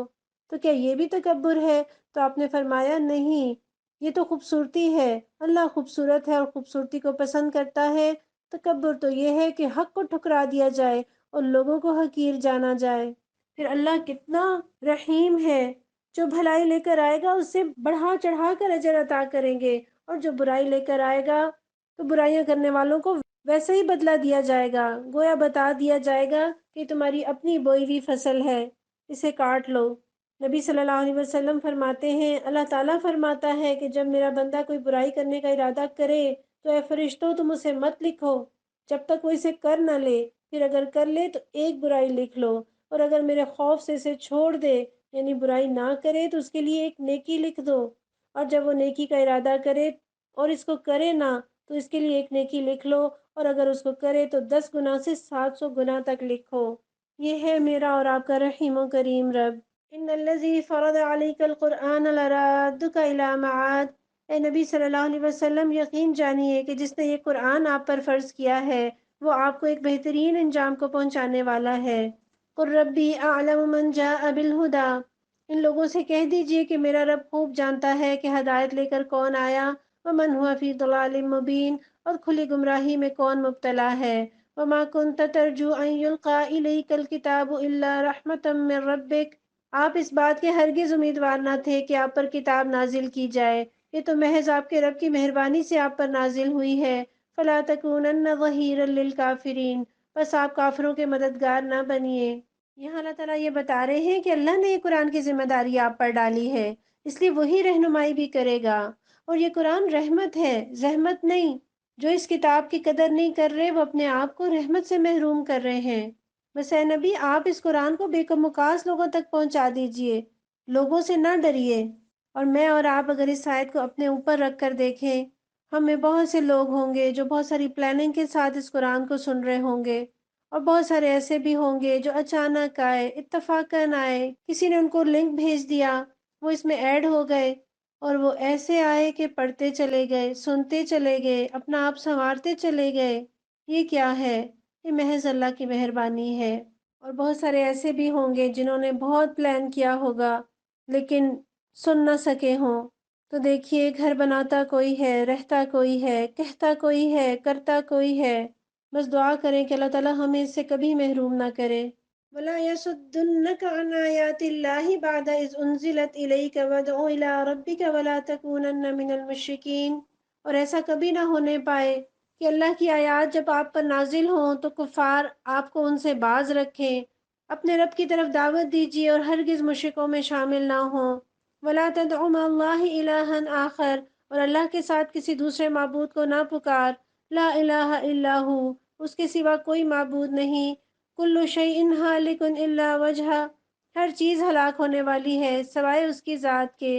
تو کیا یہ بھی تکبر ہے؟ تو آپ نے فرمایا نہیں، یہ تو خوبصورتی ہے، اللہ خوبصورت ہے اور خوبصورتی کو پسند کرتا ہے۔ تکبر تو یہ ہے کہ حق کو ٹھکرا دیا جائے اور لوگوں کو حقیر جانا جائے۔ پھر اللہ کتنا رحیم ہے، جو بھلائی لے کر آئے گا اس سے بڑھا چڑھا کر اجر عطا کریں گے، اور جو برائی لے کر آئے گا تو برائیاں کرنے والوں کو ویسے ہی بدلہ دیا جائے گا۔ گویا بتا دیا جائے گا کہ تمہاری اپنی بوئی ہوئی فصل ہے، اسے کاٹ لو۔ نبی صلی اللہ علیہ وسلم فرماتے ہیں اللہ تعالیٰ فرماتا ہے کہ جب میرا بندہ کوئی برائی کرنے کا ارادہ کرے تو اے فرشتوں تم اسے مت لکھو جب تک وہ اسے کر نہ لے، پھر اگر کر لے تو ایک برائی لکھ لو، اور اگر میرے خوف سے اسے چھوڑ دے یعنی برائی نہ کرے تو اس کے لیے ایک نیکی لکھ دو، اور جب وہ نیکی کا ارادہ کرے اور اس کو کرے نہ تو اس کے لیے ایک نیکی لکھ لو، اور اگر اس کو کرے تو 10 گناہ سے 700 گناہ تک لکھو۔ یہ ہے میرا اور آپ کا رحیم و کریم رب۔ ان الذی فرض علیک القرآن لرادک الی معاد، اے نبی صلی اللہ علیہ وسلم یقین جانیے کہ جس نے یہ قرآن آپ پر فرض کیا ہے وہ آپ کو ایک بہترین انجام کو پہنچانے والا ہے۔ قل ربی اعلم من جاء بالہدی، ان لوگوں سے کہہ دیجئے کہ میرا رب خوب جانتا ہے کہ ہدایت لے کر کون آیا، ومن ہوا فی ضلال مبین، اور کھلی گمراہی میں کون مبتلا ہے۔ وما كنت ترجو ان يلقى اليك الكتاب الا رحمة من ربك، آپ اس بات کے ہرگز امیدوار نہ تھے کہ آپ پر کتاب نازل کی جائے، یہ تو محض آپ کے رب کی مہربانی سے آپ پر نازل ہوئی ہے۔ فلا تکونن ظہیرا للکافرین، بس آپ کافروں کے مددگار نہ بنیے۔ یہاں اللہ تعالیٰ یہ بتا رہے ہیں کہ اللہ نے یہ قرآن کی ذمہ داری آپ پر ڈالی ہے، اس لیے وہی رہنمائی بھی کرے گا، اور یہ قرآن رحمت ہے، رحمت نہیں۔ جو اس کتاب کی قدر نہیں کر رہے وہ اپنے آپ کو رحمت سے محروم کر رہے ہیں۔ بس اے نبی آپ اس قرآن کو بے کم وقاص لوگوں تک پہنچا دیجئے، لوگوں سے نہ ڈریے۔ اور میں اور آپ اگر اس آیت کو اپنے اوپر رکھ کر دیکھیں، ہم میں بہت سے لوگ ہوں گے جو بہت ساری پلاننگ کے ساتھ اس قرآن کو سن رہے ہوں گے، اور بہت سارے ایسے بھی ہوں گے جو اچانک آئے، اتفاقاً آئے، کسی نے ان کو لنک بھیج دیا، وہ اس میں ایڈ ہو گئے، اور وہ ایسے آئے کہ پڑھتے چلے گئے، سنتے چلے گئے، اپنا آپ سنوارتے چلے گئے۔ یہ کیا ہے؟ یہ محض اللہ کی مہربانی ہے۔ اور بہت سارے ایسے بھی ہوں گے جنہوں نے بہت پلان کیا ہوگا لیکن سن نہ سکے ہوں۔ تو دیکھیے گھر بناتا کوئی ہے، رہتا کوئی ہے، کہتا کوئی ہے، کرتا کوئی ہے۔ بس دعا کریں کہ اللہ تعالیٰ ہمیں اس سے کبھی محروم نہ کرے۔ وَلَا يَصُدُّنَّكَ عَنْ آيَاتِ اللَّهِ بَعْدَ إِذْ أُنزِلَتْ إِلَيْكَ وَادْعُ إِلَىٰ رَبِّكَ وَلَا تَكُونَنَّ مِنَ الْمُشْرِكِينَ، اور ایسا کبھی نہ ہونے پائے کہ اللہ کی آیات جب آپ پر نازل ہوں تو کفار آپ کو ان سے باز رکھیں۔ اپنے رب کی طرف دعوت دیجیے اور ہرگز مشرکوں میں شامل نہ ہوں۔ وَلَا تَدْعُ مَعَ اللَّهِ إِلَٰهًا آخَرَ، اور اللہ کے ساتھ کسی دوسرے معبود کو نہ پکار۔ لا الہ الا ہو، اس کے سوا کوئی معبود نہیں۔ کل شیء ہالک الا وجہہ، ہر چیز ہلاک ہونے والی ہے سوائے اس کی ذات کے۔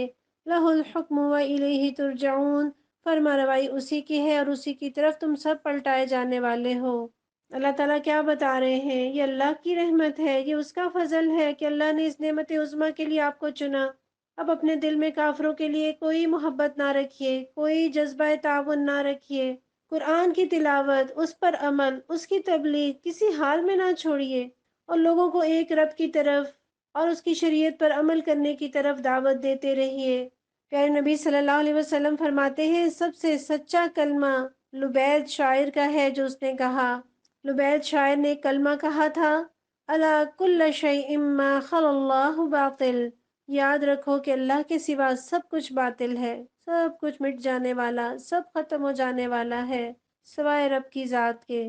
لہ الحکم والیہ ترجعون، فرما روائی اسی کی ہے اور اسی کی طرف تم سب پلٹائے جانے والے ہو۔ اللہ تعالیٰ کیا بتا رہے ہیں؟ یہ اللہ کی رحمت ہے، یہ اس کا فضل ہے کہ اللہ نے اس نعمت عظمیٰ کے لیے آپ کو چنا۔ اب اپنے دل میں کافروں کے لیے کوئی محبت نہ رکھیے، کوئی جذبہ تعاون نہ رکھیے۔ قرآن کی تلاوت، اس پر عمل، اس کی تبلیغ کسی حال میں نہ چھوڑیے، اور لوگوں کو ایک رب کی طرف، اور اس کی شریعت پر عمل کرنے کی طرف دعوت دیتے رہیے۔ پیارے نبی صلی اللہ علیہ وسلم فرماتے ہیں سب سے سچا کلمہ لبید شاعر کا ہے جو اس نے کہا۔ لبید شاعر نے ایک کلمہ کہا تھا، الا کل شیء ما خلا اللہ باطل، یاد رکھو کہ اللہ کے سوا سب کچھ باطل ہے، سب کچھ مٹ جانے والا، سب ختم ہو جانے والا ہے سوائے رب کی ذات کے۔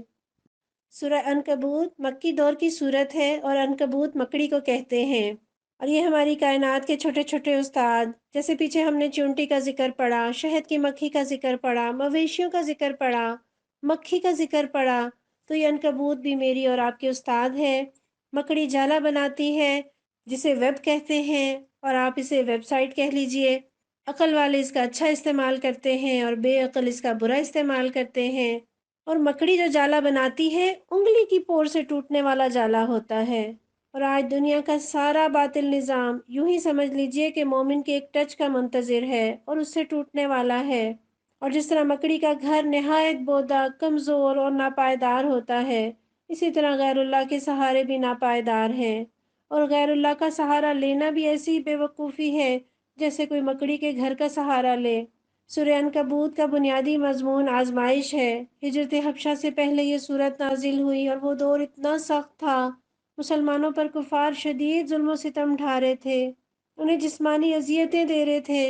سورہ عنکبوت مکی دور کی صورت ہے اور عنکبوت مکڑی کو کہتے ہیں، اور یہ ہماری کائنات کے چھوٹے چھوٹے استاد، جیسے پیچھے ہم نے چونٹی کا ذکر پڑھا، شہد کی مکھی کا ذکر پڑھا، مویشیوں کا ذکر پڑھا، مکھی کا ذکر پڑھا، تو یہ عنکبوت بھی میری اور آپ کے استاد ہے۔ مکڑی جالا بناتی ہے جسے ویب کہتے ہیں، اور آپ اسے ویب سائٹ کہہ لیجئے۔ عقل والے اس کا اچھا استعمال کرتے ہیں اور بے عقل اس کا برا استعمال کرتے ہیں۔ اور مکڑی جو جالا بناتی ہے انگلی کی پور سے ٹوٹنے والا جالا ہوتا ہے، اور آج دنیا کا سارا باطل نظام یوں ہی سمجھ لیجئے کہ مومن کے ایک ٹچ کا منتظر ہے اور اس سے ٹوٹنے والا ہے۔ اور جس طرح مکڑی کا گھر نہایت بودا، کمزور اور ناپائیدار ہوتا ہے، اسی طرح غیر اللہ کے سہارے بھی ناپائیدار ہیں، اور غیر اللہ کا سہارا لینا بھی ایسی بے وقوفی ہے جیسے کوئی مکڑی کے گھر کا سہارا لے۔ سورہ عنکبوت کا بنیادی مضمون آزمائش ہے۔ ہجرت حبشہ سے پہلے یہ صورت نازل ہوئی اور وہ دور اتنا سخت تھا، مسلمانوں پر کفار شدید ظلم و ستم ڈھا رہے تھے، انہیں جسمانی اذیتیں دے رہے تھے۔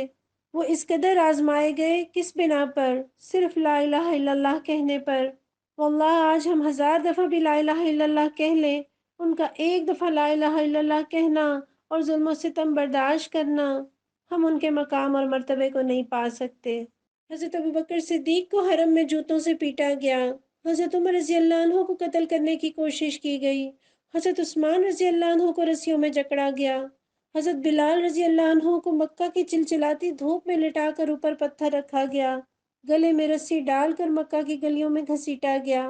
وہ اس قدر آزمائے گئے، کس بنا پر؟ صرف لا الہ الا اللہ کہنے پر۔ واللہ آج ہم 1000 دفعہ بھی لا الہ الا اللہ کہہ لیں، ان کا ایک دفعہ لا الہ الا اللہ کہنا اور ظلم و ستم برداشت کرنا، ہم ان کے مقام اور مرتبے کو نہیں پا سکتے۔ حضرت ابوبکر صدیق کو حرم میں جوتوں سے پیٹا گیا، حضرت عمر رضی اللہ عنہ کو قتل کرنے کی کوشش کی گئی، حضرت عثمان رضی اللہ عنہ کو رسیوں میں جکڑا گیا، حضرت بلال رضی اللہ عنہ کو مکہ کی چلچلاتی دھوپ میں لٹا کر اوپر پتھر رکھا گیا، گلے میں رسی ڈال کر مکہ کی گلیوں میں گھسیٹا گیا،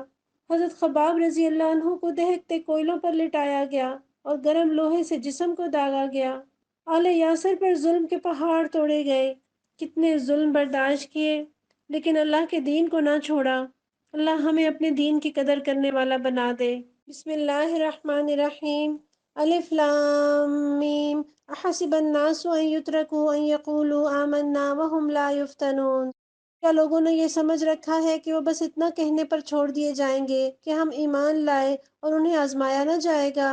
حضرت خباب رضی اللہ عنہ کو دہکتے کوئلوں پر لٹایا گیا اور گرم لوہے سے جسم کو داغا گیا، آل یاسر پر ظلم کے پہاڑ توڑے گئے، کتنے ظلم برداشت کیے، لیکن اللہ کے دین کو نہ چھوڑا۔ اللہ ہمیں اپنے دین کی قدر کرنے والا بنا دے۔ بسم اللہ الرحمن الرحیم۔ الف لام میم، احسب الناس ان یترکوا ان یقولوا آمنا وهم لا یفتنون۔ کیا لوگوں نے یہ سمجھ رکھا ہے کہ وہ بس اتنا کہنے پر چھوڑ دیے جائیں گے کہ ہم ایمان لائے اور انہیں آزمایا نہ جائے گا؟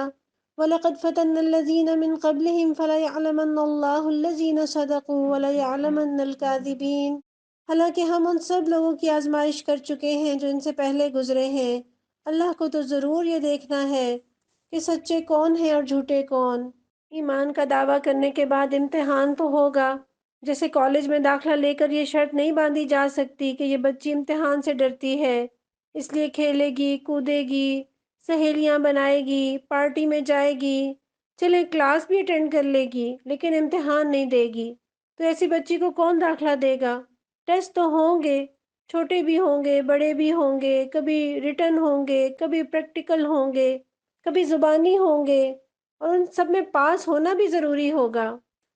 وَلَقَدْ فَتَنَّا الَّذِينَ مِن قَبْلِهِمْ فَلَيَعْلَمَنَّ اللَّهُ الَّذِينَ صَدَقُوا وَلَيَعْلَمَنَّ الْكَاذِبِينَ۔ حالانکہ ہم ان سب لوگوں کی آزمائش کر چکے ہیں جو ان سے پہلے گزرے ہیں، اللہ کو تو ضرور یہ دیکھنا ہے کہ سچے کون ہیں اور جھوٹے کون۔ ایمان کا دعویٰ کرنے کے بعد امتحان تو ہوگا۔ جیسے کالج میں داخلہ لے کر یہ شرط نہیں باندھی جا سکتی کہ یہ بچی امتحان سے ڈرتی ہے، اس لیے کھیلے گی، کودے گی، سہیلیاں بنائے گی، پارٹی میں جائے گی، چلے کلاس بھی اٹینڈ کر لے گی لیکن امتحان نہیں دے گی، تو ایسی بچی کو کون داخلہ دے گا؟ ٹیسٹ تو ہوں گے، چھوٹے بھی ہوں گے، بڑے بھی ہوں گے، کبھی ریٹن ہوں گے، کبھی پریکٹیکل ہوں گے، کبھی زبانی ہوں گے، اور ان سب میں پاس ہونا بھی ضروری ہوگا،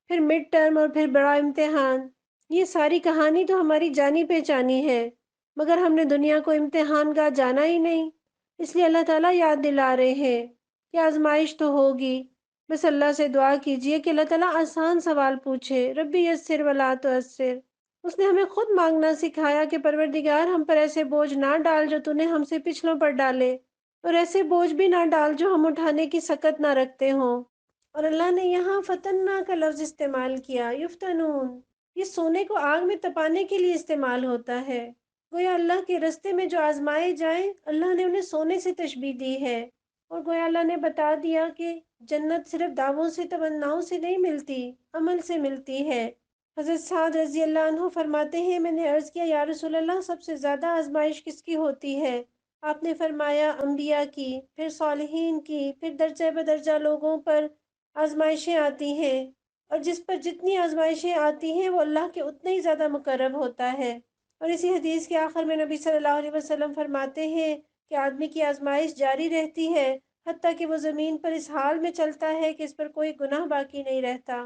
پھر مڈ ٹرم اور پھر بڑا امتحان۔ یہ ساری کہانی تو ہماری جانی پہچانی ہے، مگر ہم نے دنیا کو امتحان کا جانا ہی نہیں، اس لیے اللہ تعالیٰ یاد دلا رہے ہیں کہ آزمائش تو ہوگی، بس اللہ سے دعا کیجئے کہ اللہ تعالیٰ آسان سوال پوچھے، ربی یسر ولا تعسر۔ اس نے ہمیں خود مانگنا سکھایا کہ پروردگار ہم پر ایسے بوجھ نہ ڈال جو تو نے ہم سے پچھلوں پر ڈالے، اور ایسے بوجھ بھی نہ ڈال جو ہم اٹھانے کی سکت نہ رکھتے ہوں۔ اور اللہ نے یہاں فتنہ کا لفظ استعمال کیا، یفتنون، یہ سونے کو آگ میں تپانے کے لیے استعمال ہوتا ہے، گویا اللہ کے رستے میں جو آزمائے جائیں اللہ نے انہیں سونے سے تشبیہ دی ہے، اور گویا اللہ نے بتا دیا کہ جنت صرف دعووں سے تمناؤں سے نہیں ملتی، عمل سے ملتی ہے۔ حضرت سعد رضی اللہ عنہ فرماتے ہیں میں نے عرض کیا یا رسول اللہ سب سے زیادہ آزمائش کس کی ہوتی ہے؟ آپ نے فرمایا انبیاء کی، پھر صالحین کی، پھر درجہ بدرجہ لوگوں پر آزمائشیں آتی ہیں، اور جس پر جتنی آزمائشیں آتی ہیں وہ اللہ کے اتنا ہی زیادہ مقرب ہوتا ہے۔ اور اسی حدیث کے آخر میں نبی صلی اللہ علیہ وسلم فرماتے ہیں کہ آدمی کی آزمائش جاری رہتی ہے حتیٰ کہ وہ زمین پر اس حال میں چلتا ہے کہ اس پر کوئی گناہ باقی نہیں رہتا۔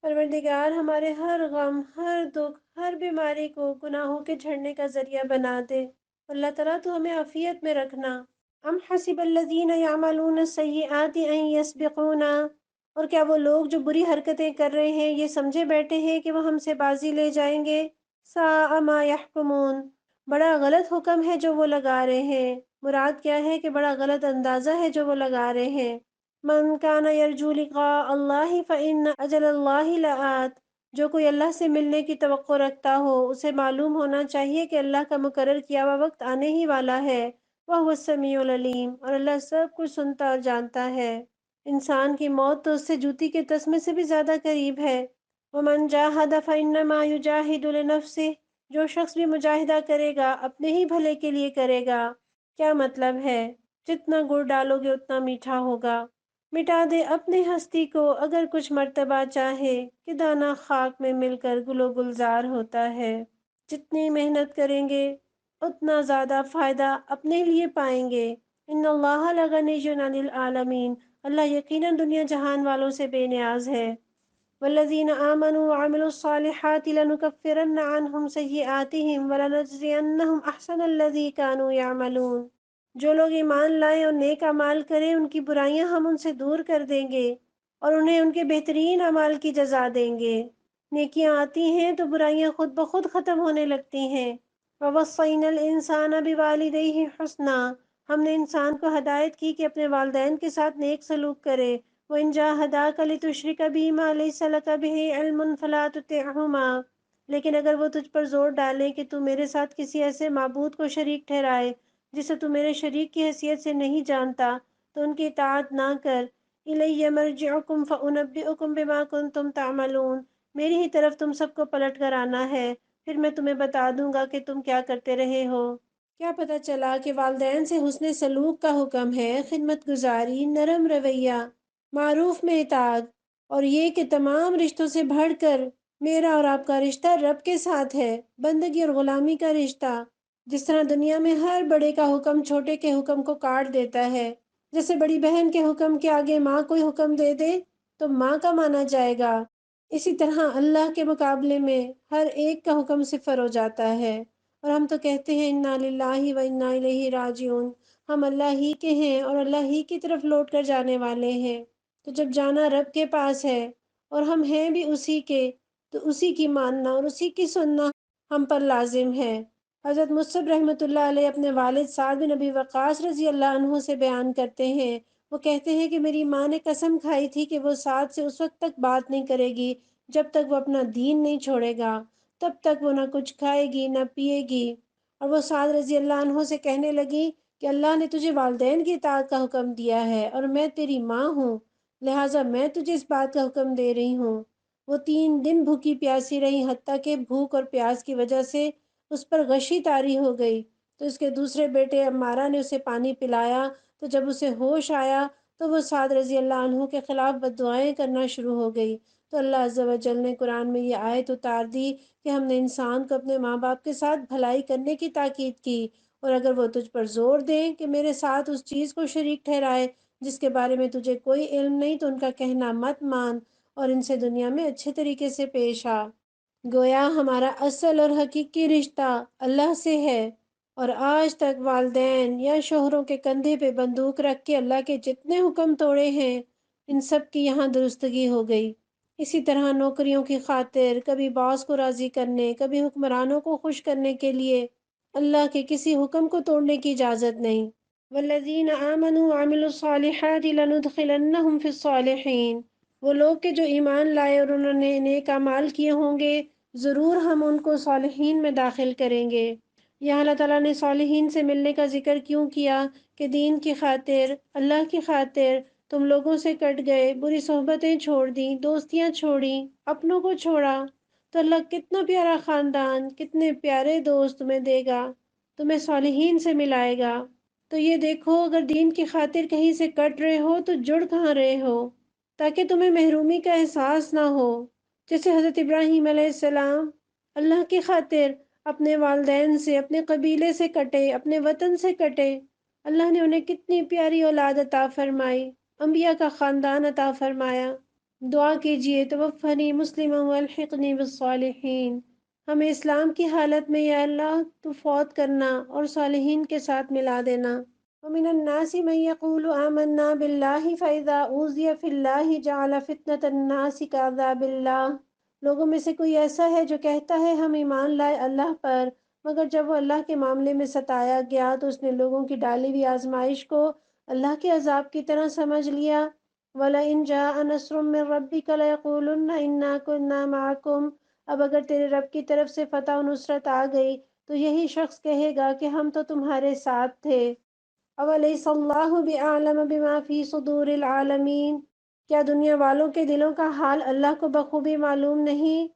پروردگار ہمارے ہر غم، ہر دکھ، ہر بیماری کو گناہوں کے جھڑنے کا ذریعہ بنا دے۔ اللہ تعالیٰ تو ہمیں عافیت میں رکھنا۔ ام حسب الذین یعملون السیئات ان یسبقونا، اور کیا وہ لوگ جو بری حرکتیں کر رہے ہیں یہ سمجھے بیٹھے ہیں کہ وہ ہم سے بازی لے جائیں گے؟ ساء ما یحکمون، بڑا غلط حکم ہے جو وہ لگا رہے ہیں۔ مراد کیا ہے کہ بڑا غلط اندازہ ہے جو وہ لگا رہے ہیں۔ من کان یرجو لقاء اللہ فإن اجل اللہ لآت، جو کوئی اللہ سے ملنے کی توقع رکھتا ہو اسے معلوم ہونا چاہیے کہ اللہ کا مقرر کیا ہوا وقت آنے ہی والا ہے۔ وَهُوَ السَّمِيعُ الْعَلِيمُ، اور اللہ سب کچھ سنتا اور جانتا ہے۔ انسان کی موت تو اس سے جوتی کے تسمے سے بھی زیادہ قریب ہے۔ وَمَن جَاهَدَ فَإِنَّمَا يُجَاهِدُ لِنَفْسِهِ، جو شخص بھی مجاہدہ کرے گا اپنے ہی بھلے کے لیے کرے گا۔ کیا مطلب ہے؟ جتنا گڑ ڈالو گے اتنا میٹھا ہوگا۔ مٹا دے اپنی ہستی کو اگر کچھ مرتبہ چاہے کہ دانہ خاک میں مل کر گل و گلزار ہوتا ہے۔ جتنی محنت کریں گے اتنا زیادہ فائدہ اپنے لیے پائیں گے۔ ان اللہ لغنی عن العالمین، اللہ یقیناً دنیا جہان والوں سے بے نیاز ہے۔ والذین آمنوا وعملوا الصالحات لنکفرن عنہم سیئاتہم ولنجزینہم احسن الذی کانوا یعملون، جو لوگ ایمان لائیں اور نیک اعمال کریں ان کی برائیاں ہم ان سے دور کر دیں گے اور انہیں ان کے بہترین اعمال کی جزا دیں گے۔ نیکیاں آتی ہیں تو برائیاں خود بخود ختم ہونے لگتی ہیں۔ وَوَصَّيْنَا الْإِنسَانَ بِوَالِدَيْهِ حُسْنًا، ہم نے انسان کو ہدایت کی کہ اپنے والدین کے ساتھ نیک سلوک کرے۔ وَإِنْ جَاهَدَاكَ لِتُشْرِكَ بِي مَا لَيْسَ لَكَ بِهِ عِلْمٌ فَلَا تُطِعْهُمَا، لیکن اگر وہ تجھ پر زور ڈالیں کہ تو میرے ساتھ کسی ایسے معبود کو شریک ٹھہرائے جسے تو میرے شریک کی حیثیت سے نہیں جانتا تو ان کی اطاعت نہ کر۔ إِلَيَّ مَرْجِعُكُمْ فَأُنَبِّئُكُمْ بِمَا كُنْتُمْ تَعْمَلُونَ، میری ہی طرف تم سب کو پلٹ کر آنا ہے، پھر میں تمہیں بتا دوں گا کہ تم کیا کرتے رہے ہو۔ کیا پتہ چلا کہ والدین سے حسن سلوک کا حکم ہے، خدمت گزاری، نرم رویہ، معروف میں اطاعت، اور یہ کہ تمام رشتوں سے بڑھ کر میرا اور آپ کا رشتہ رب کے ساتھ ہے، بندگی اور غلامی کا رشتہ۔ جس طرح دنیا میں ہر بڑے کا حکم چھوٹے کے حکم کو کاٹ دیتا ہے، جیسے بڑی بہن کے حکم کے آگے ماں کوئی حکم دے دے تو ماں کا مانا جائے گا، اسی طرح اللہ کے مقابلے میں ہر ایک کا حکم صفر ہو جاتا ہے۔ اور ہم تو کہتے ہیں انا للہ و انا الیہ راجعون، ہم اللہ ہی کے ہیں اور اللہ ہی کی طرف لوٹ کر جانے والے ہیں۔ تو جب جانا رب کے پاس ہے اور ہم ہیں بھی اسی کے، تو اسی کی ماننا اور اسی کی سننا ہم پر لازم ہے۔ حضرت مصعب رحمۃ اللہ علیہ اپنے والد سعد بن ابی وقاص رضی اللہ عنہ سے بیان کرتے ہیں، وہ کہتے ہیں کہ میری ماں نے قسم کھائی تھی کہ وہ سعد سے اس وقت تک بات نہیں کرے گی جب تک وہ اپنا دین نہیں چھوڑے گا، تب تک وہ نہ کچھ کھائے گی نہ پیے گی۔ اور وہ سعد رضی اللہ عنہ سے کہنے لگی کہ اللہ نے تجھے والدین کی اطاعت کا حکم دیا ہے اور میں تیری ماں ہوں، لہٰذا میں تجھے اس بات کا حکم دے رہی ہوں۔ وہ 3 دن بھوکی پیاسی رہی، حتیٰ کہ بھوک اور پیاس کی وجہ سے اس پر غشی طاری ہو گئی۔ تو اس کے دوسرے بیٹے عمارہ نے اسے پانی پلایا، تو جب اسے ہوش آیا تو وہ سعد رضی اللہ عنہ کے خلاف بددعائیں کرنا شروع ہو گئی۔ تو اللہ عز و جل نے قرآن میں یہ آیت اتار دی کہ ہم نے انسان کو اپنے ماں باپ کے ساتھ بھلائی کرنے کی تاکید کی، اور اگر وہ تجھ پر زور دیں کہ میرے ساتھ اس چیز کو شریک ٹھہرائے جس کے بارے میں تجھے کوئی علم نہیں، تو ان کا کہنا مت مان اور ان سے دنیا میں اچھے طریقے سے پیش آ۔ گویا ہمارا اصل اور حقیقی رشتہ اللہ سے ہے، اور آج تک والدین یا شوہروں کے کندھے پہ بندوق رکھ کے اللہ کے جتنے حکم توڑے ہیں ان سب کی یہاں درستگی ہو گئی۔ اسی طرح نوکریوں کی خاطر کبھی باس کو راضی کرنے، کبھی حکمرانوں کو خوش کرنے کے لیے اللہ کے کسی حکم کو توڑنے کی اجازت نہیں۔ والذین آمنوا وعملوا الصالحات لندخلنہم فی الصالحین، وہ لوگ کہ جو ایمان لائے اور انہوں نے نیک اعمال کیے ہوں گے ضرور ہم ان کو صالحین میں داخل کریں گے۔ یہاں اللہ تعالیٰ نے صالحین سے ملنے کا ذکر کیوں کیا کہ دین کی خاطر، اللہ کی خاطر تم لوگوں سے کٹ گئے، بری صحبتیں چھوڑ دیں، دوستیاں چھوڑیں، اپنوں کو چھوڑا، تو اللہ کتنا پیارا خاندان، کتنے پیارے دوست تمہیں دے گا، تمہیں صالحین سے ملائے گا۔ تو یہ دیکھو اگر دین کی خاطر کہیں سے کٹ رہے ہو تو جڑ کہاں رہے ہو، تاکہ تمہیں محرومی کا احساس نہ ہو۔ جیسے حضرت ابراہیم علیہ السلام اللہ کی خاطر اپنے والدین سے، اپنے قبیلے سے کٹے، اپنے وطن سے کٹے، اللہ نے انہیں کتنی پیاری اولاد عطا فرمائی، انبیاء کا خاندان عطا فرمایا۔ دعا کیجئے توفنی مسلما والحقنی بالصالحین، ہمیں اسلام کی حالت میں یا اللہ تو فوت کرنا اور صالحین کے ساتھ ملا دینا۔ ومن الناس من يقول آمنا بالله فإذا أوذي في الله جعل فتنة الناس كعذاب الله۔ لوگوں میں سے کوئی ایسا ہے جو کہتا ہے ہم ایمان لائے اللہ پر، مگر جب وہ اللہ کے معاملے میں ستایا گیا تو اس نے لوگوں کی ڈالی ہوئی آزمائش کو اللہ کے عذاب کی طرح سمجھ لیا۔ وَلَئِن جَاءَ نَصْرٌ مِّن رَّبِّكَ لَيَقُولُنَّ إِنَّا كُنَّا مَعَكُمْ۔ اب اگر تیرے رب کی طرف سے فتح و نصرت آ گئی تو یہی شخص کہے گا کہ ہم تو تمہارے ساتھ تھے۔ اولیس اللہ بعالم بما فی صدور العالمین۔ کیا دنیا والوں کے دلوں کا حال اللہ کو بخوبی معلوم نہیں؟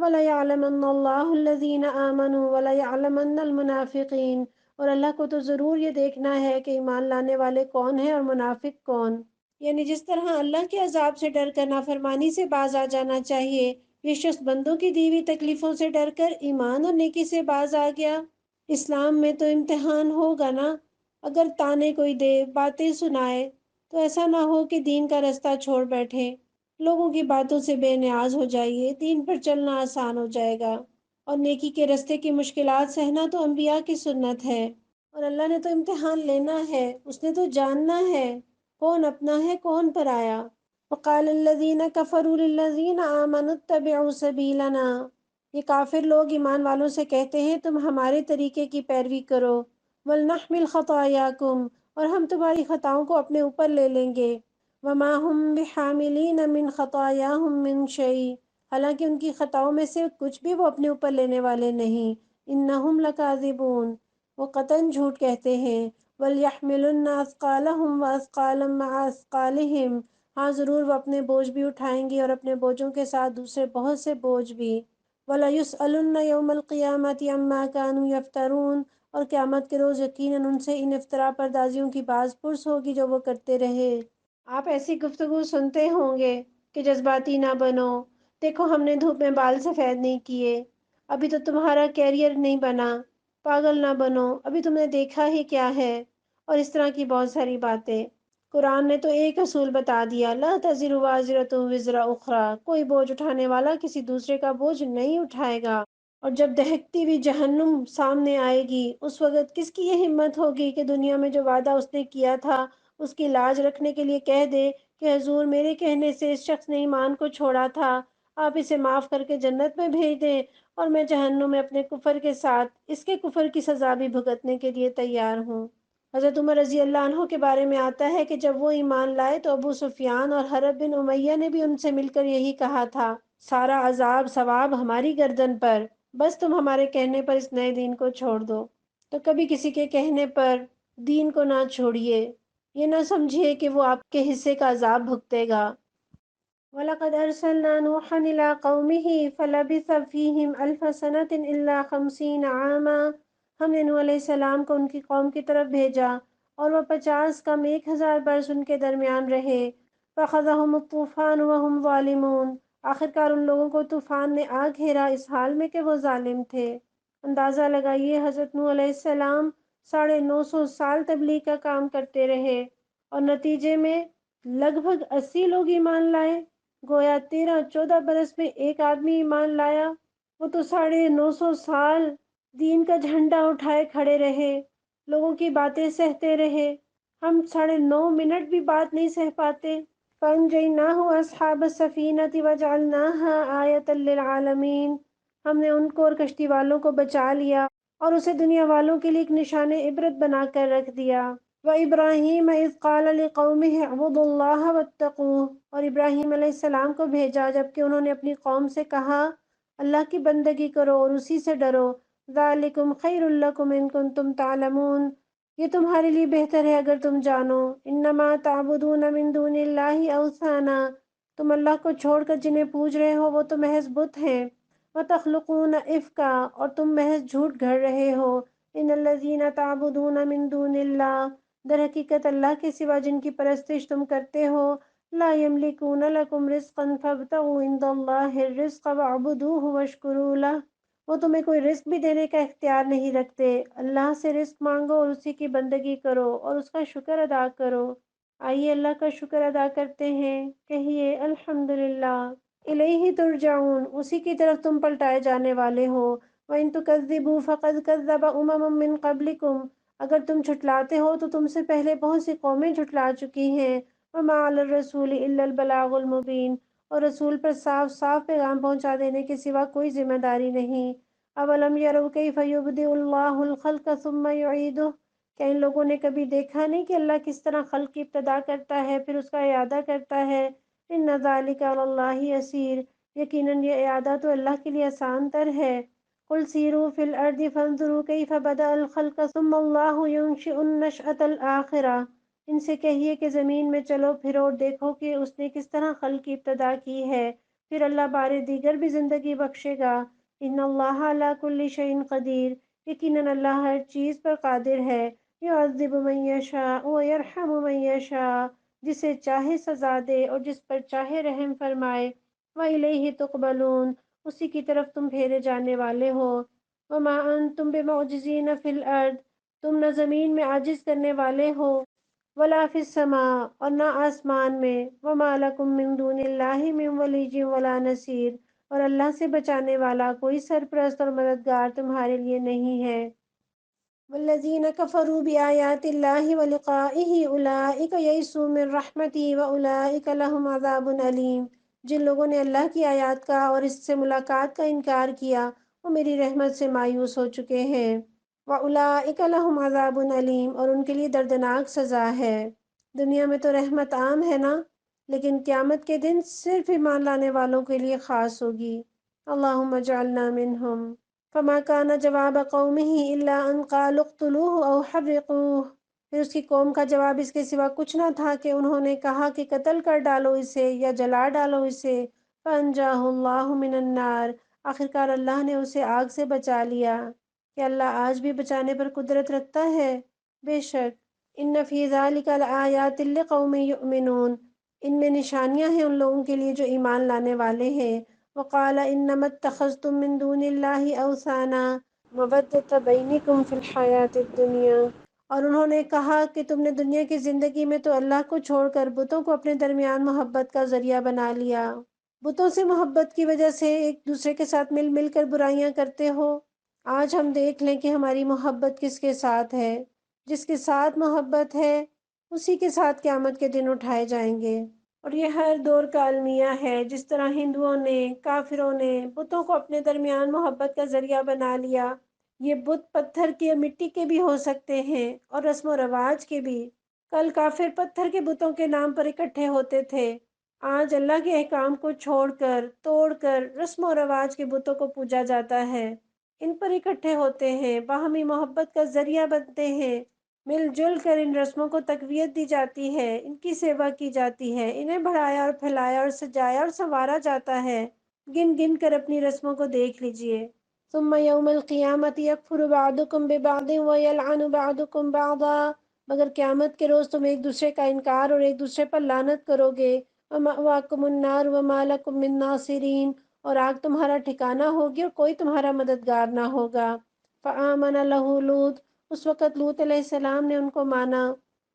وَلَيَعْلَمَنَّ اللَّهُ الَّذِينَ آمَنُوا وَلَيَعْلَمَنَّ الْمُنَافِقِينَ۔ اور اللہ کو تو ضرور یہ دیکھنا ہے کہ ایمان لانے والے کون ہیں اور منافق کون۔ یعنی جس طرح اللہ کے عذاب سے ڈر کر نافرمانی سے باز آ جانا چاہیے، یہ شخص بندوں کی دی ہوئی تکلیفوں سے ڈر کر ایمان اور نیکی سے باز آ گیا۔ اسلام میں تو امتحان ہوگا نا، اگر تانے کوئی دے، باتیں سنائے، تو ایسا نہ ہو کہ دین کا رستہ چھوڑ بیٹھے، لوگوں کی باتوں سے بے نیاز ہو جائیے، دین پر چلنا آسان ہو جائے گا۔ اور نیکی کے رستے کی مشکلات سہنا تو انبیاء کی سنت ہے، اور اللہ نے تو امتحان لینا ہے، اس نے تو جاننا ہے کون اپنا ہے کون پرایا۔ وقال الذین کفروا للذین آمنوا اتبعوا سبیلنا۔ یہ کافر لوگ ایمان والوں سے کہتے ہیں تم ہمارے طریقے کی پیروی کرو۔ وَلْنَحْمِلْ خَطَايَاكُمْ۔ اور ہم تمہاری خطاؤں کو اپنے اوپر لے لیں گے۔ وَمَا هُمْ بِحَامِلِينَ مِنْ خَطَايَاهُمْ مِنْ شَيْءٍ۔ حالانکہ ان کی خطاؤں میں سے کچھ بھی وہ اپنے اوپر لینے والے نہیں۔ إِنَّهُمْ لَكَاذِبُونَ۔ وہ قطعاً جھوٹ کہتے ہیں۔ وَلْيَحْمِلُنَّ أَثْقَالَهُمْ وَأَثْقَالًا مَعَ أَثْقَالِهِمْ۔ ہاں ضرور وہ اپنے بوجھ بھی اٹھائیں گے اور اپنے بوجھوں کے ساتھ دوسرے بہت سے بوجھ بھی۔ وَلَيُسْأَلُنَّ يَوْمَ الْقِيَامَةِ عَمَّا كَانُوا يَفْتَرُونَ۔ اور قیامت کے روز یقیناً ان سے ان افطرا پردازیوں کی باز پرس ہوگی جو وہ کرتے رہے۔ آپ ایسی گفتگو سنتے ہوں گے کہ جذباتی نہ بنو، دیکھو ہم نے دھوپ میں بال سفید نہیں کیے، ابھی تو تمہارا کیریئر نہیں بنا، پاگل نہ بنو، ابھی تم نے دیکھا ہی کیا ہے، اور اس طرح کی بہت ساری باتیں۔ قرآن نے تو ایک اصول بتا دیا، لا تزر وازرۃ وزر اخری۔ کوئی بوجھ اٹھانے والا کسی دوسرے کا بوجھ نہیں اٹھائے گا۔ اور جب دہکتی ہوئی جہنم سامنے آئے گی، اس وقت کس کی یہ ہمت ہوگی کہ دنیا میں جو وعدہ اس نے کیا تھا اس کی لاج رکھنے کے لیے کہہ دے کہ حضور میرے کہنے سے اس شخص نے ایمان کو چھوڑا تھا، آپ اسے معاف کر کے جنت میں بھیج دیں اور میں جہنم میں اپنے کفر کے ساتھ اس کے کفر کی سزا بھی بھگتنے کے لیے تیار ہوں۔ حضرت عمر رضی اللہ عنہ کے بارے میں آتا ہے کہ جب وہ ایمان لائے تو ابو سفیان اور حرب بن امیہ نے بھی ان سے مل کر یہی کہا تھا، سارا عذاب ثواب ہماری گردن پر، بس تم ہمارے کہنے پر اس نئے دین کو چھوڑ دو۔ تو کبھی کسی کے کہنے پر دین کو نہ چھوڑیے، یہ نہ سمجھیے کہ وہ آپ کے حصے کا عذاب بھگتے گا۔ وَلَقَدْ أَرْسَلْنَا نُوحًا إِلَىٰ قَوْمِهِ فَلَبِثَ فِيهِمْ أَلْفَ سَنَةٍ إِلَّا 50 عَامًا۔ ہم نے نوح علیہ السلام کو ان کی قوم کی طرف بھیجا اور وہ 50 کم 1000 برس ان کے درمیان رہے۔ فَأَخَذَهُمُ الطُّوفَانُ وَهُمْ ظَالِمُونَ۔ آخرکار ان لوگوں کو طوفان نے آ گھیرا اس حال میں کہ وہ ظالم تھے۔ اندازہ لگائیے، حضرت نوح علیہ السلام 950 سال تبلیغ کا کام کرتے رہے اور نتیجے میں لگ بھگ 80 لوگ ایمان لائے۔ گویا 13-14 برس میں ایک آدمی ایمان لایا، وہ تو 950 سال دین کا جھنڈا اٹھائے کھڑے رہے، لوگوں کی باتیں سہتے رہے۔ ہم 9.5 منٹ بھی بات نہیں سہ پاتے۔ فَأَنجَيْنَاهُ وَأَصْحَابَ السَّفِينَةِ وَجَعَلْنَاهَا آیَةً لِّلْعَالَمِينَ۔ ہم نے ان کو اور کشتی والوں کو بچا لیا اور اسے دنیا والوں کے لیے ایک نشان عبرت بنا کر رکھ دیا۔ وَإِبْرَاهِيمَ إِذْ قَالَ لِقَوْمِهِ اعْبُدُوا اللَّهَ وَاتَّقُوهُ۔ اور ابراہیم علیہ السلام کو بھیجا جبکہ انہوں نے اپنی قوم سے کہا اللہ کی بندگی کرو اور اسی سے ڈرو۔ ذَلِكُمْ خَيْرٌ لَكُمْ إِن كُنتُمْ تَعْلَمُونَ۔ یہ تمہارے لیے بہتر ہے اگر تم جانو۔ انما تعبدون من دون اللہ اوثانا۔ تم اللہ کو چھوڑ کر جنہیں پوج رہے ہو وہ تو محض بت ہیں۔ وتخلقون افکا، اور تم محض جھوٹ گھڑ رہے ہو۔ ان الذین تعبدون من دون اللہ، در حقیقت اللہ کے سوا جن کی پرستش تم کرتے ہو، لا یملکون لکم رزقا فابتغوا عند اللہ الرزق واعبدوہ واشکروا لہ۔ وہ تمہیں کوئی رزق بھی دینے کا اختیار نہیں رکھتے، اللہ سے رزق مانگو اور اسی کی بندگی کرو اور اس کا شکر ادا کرو۔ آئیے اللہ کا شکر ادا کرتے ہیں، کہیے الحمدللہ۔ الیہ ترجعون، اسی کی طرف تم پلٹائے جانے والے ہو۔ وَإِن تُكَذِّبُوا فَقَدْ كَذَّبَ أُمَمٌ مِّن قَبْلِكُمْ۔ اگر تم جھٹلاتے ہو تو تم سے پہلے بہت سی قومیں جھٹلا چکی ہیں۔ وما علی الرسول الا البلاغ المبین، اور رسول پر صاف صاف پیغام پہنچا دینے کے سوا کوئی ذمہ داری نہیں۔ اولم یروا کیف یبدئ اللہ الخلق ثم یعیدہ، کیا ان لوگوں نے کبھی دیکھا نہیں کہ اللہ کس طرح خلق کی ابتدا کرتا ہے پھر اس کا اعادہ کرتا ہے؟ ان ذالک علی اللہ یسیر، یقیناً یہ اعادہ تو اللہ کے لیے آسان تر ہے۔ قل سیروا فی الارض فانظروا کیف بدأ الخلق ثم اللہ ینشئ النشأۃ الآخرہ، ان سے کہیے کہ زمین میں چلو پھرو اور دیکھو کہ اس نے کس طرح خلق کی ابتدا کی ہے، پھر اللہ بار دیگر بھی زندگی بخشے گا۔ ان اللہ علی کل شیء قدیر، یقیناً اللہ ہر چیز پر قادر ہے۔ یعذب من یشاء ویرحم من یشاء، جسے چاہے سزا دے اور جس پر چاہے رحم فرمائے۔ وإلیہ تقبلون، اسی کی طرف تم پھیرے جانے والے ہو۔ وما انتم بمعجزین فی الارض، تم نہ زمین میں عاجز کرنے والے ہو، ولا فی السماء، اور نہ آسمان میں۔ وما لکم من دون اللہ من ولی ولا نصیر، اور اللہ سے بچانے والا کوئی سرپرست اور مددگار تمہارے لیے نہیں ہے۔ والذین کفروا بآیات اللہ ولقائہ اولئک یئسوا من رحمتی واولئک لهم عذاب علیم، جن لوگوں نے اللہ کی آیات کا اور اس سے ملاقات کا انکار کیا وہ میری رحمت سے مایوس ہو چکے ہیں۔ واولئک لهم عذاب علیم، اور ان کے لیے دردناک سزا ہے۔ دنیا میں تو رحمت عام ہے نا، لیکن قیامت کے دن صرف ایمان لانے والوں کے لیے خاص ہوگی۔ اللہم اجعلنا منہم۔ فما کان جواب قومہ الا ان قالوا اقتلوہ او حرقوہ، پھر اس کی قوم کا جواب اس کے سوا کچھ نہ تھا کہ انہوں نے کہا کہ قتل کر ڈالو اسے یا جلا ڈالو اسے۔ فانجاہ اللہ من النار، آخرکار اللہ نے اسے آگ سے بچا لیا۔ کہ اللہ آج بھی بچانے پر قدرت رکھتا ہے؟ بے شک ان فی ذلک لآیات لقوم یؤمنون، ان میں نشانیاں ہیں ان لوگوں کے لیے جو ایمان لانے والے ہیں۔ وقال انما اتخذتم من دون اللہ اوثانا مودۃ بینکم فی الحیاۃ الدنیا، اور انہوں نے کہا کہ تم نے دنیا کی زندگی میں تو اللہ کو چھوڑ کر بتوں کو اپنے درمیان محبت کا ذریعہ بنا لیا۔ بتوں سے محبت کی وجہ سے ایک دوسرے کے ساتھ مل مل کر برائیاں کرتے ہو۔ آج ہم دیکھ لیں کہ ہماری محبت کس کے ساتھ ہے۔ جس کے ساتھ محبت ہے اسی کے ساتھ قیامت کے دن اٹھائے جائیں گے۔ اور یہ ہر دور کا المیہ ہے، جس طرح ہندوؤں نے، کافروں نے بتوں کو اپنے درمیان محبت کا ذریعہ بنا لیا۔ یہ بت پتھر کے مٹی کے بھی ہو سکتے ہیں اور رسم و رواج کے بھی۔ کل کافر پتھر کے بتوں کے نام پر اکٹھے ہوتے تھے، آج اللہ کے احکام کو چھوڑ کر توڑ کر رسم و رواج کے بتوں کو پوجا جاتا ہے۔ ان پر اکٹھے ہوتے ہیں، باہمی محبت کا ذریعہ بنتے ہیں، مل جل کر ان رسموں کو تقویت دی جاتی ہے، ان کی سیوا کی جاتی ہے، انہیں بڑھایا اور پھیلایا اور سجایا اور سنوارا جاتا ہے۔ گن گن کر اپنی رسموں کو دیکھ لیجئے۔ ثم یوم القیامت یکفر بعضکم ببعض ویلعن بعضکم بعضا، مگر قیامت کے روز تم ایک دوسرے کا انکار اور ایک دوسرے پر لعنت کرو گے۔ ومأواکم النار وما لکم من ناصرین، اور آگ تمہارا ٹھکانہ ہوگی اور کوئی تمہارا مددگار نہ ہوگا۔ فآمن لہ لوط، اس وقت لوط علیہ السلام نے ان کو مانا۔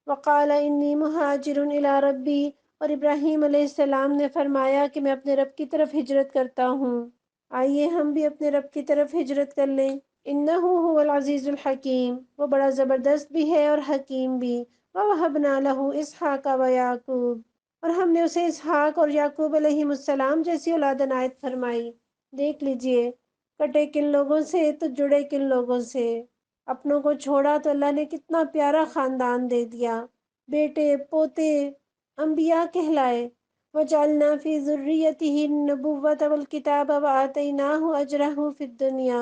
وقال انی مہاجر الی ربی، اور ابراہیم علیہ السلام نے فرمایا کہ میں اپنے رب کی طرف ہجرت کرتا ہوں۔ آئیے ہم بھی اپنے رب کی طرف ہجرت کر لیں۔ انہ هو العزیز الحکیم، وہ بڑا زبردست بھی ہے اور حکیم بھی۔ ووہبنا لہ اسحاق ویعقوب، اور ہم نے اسے اسحاق اور یعقوب علیہ السلام جیسی اولاد عنایت فرمائی۔ دیکھ لیجئے، کٹے کن لوگوں سے تو جڑے کن لوگوں سے۔ اپنوں کو چھوڑا تو اللہ نے کتنا پیارا خاندان دے دیا، بیٹے پوتے انبیاء کہلائے۔ وَجَعَلْنَا فِي ذُرِّيَّتِهِ النُّبُوَّةَ وَالْكِتَابَ وَآتَيْنَاهُ أَجْرَهُ فِي الدُّنْيَا،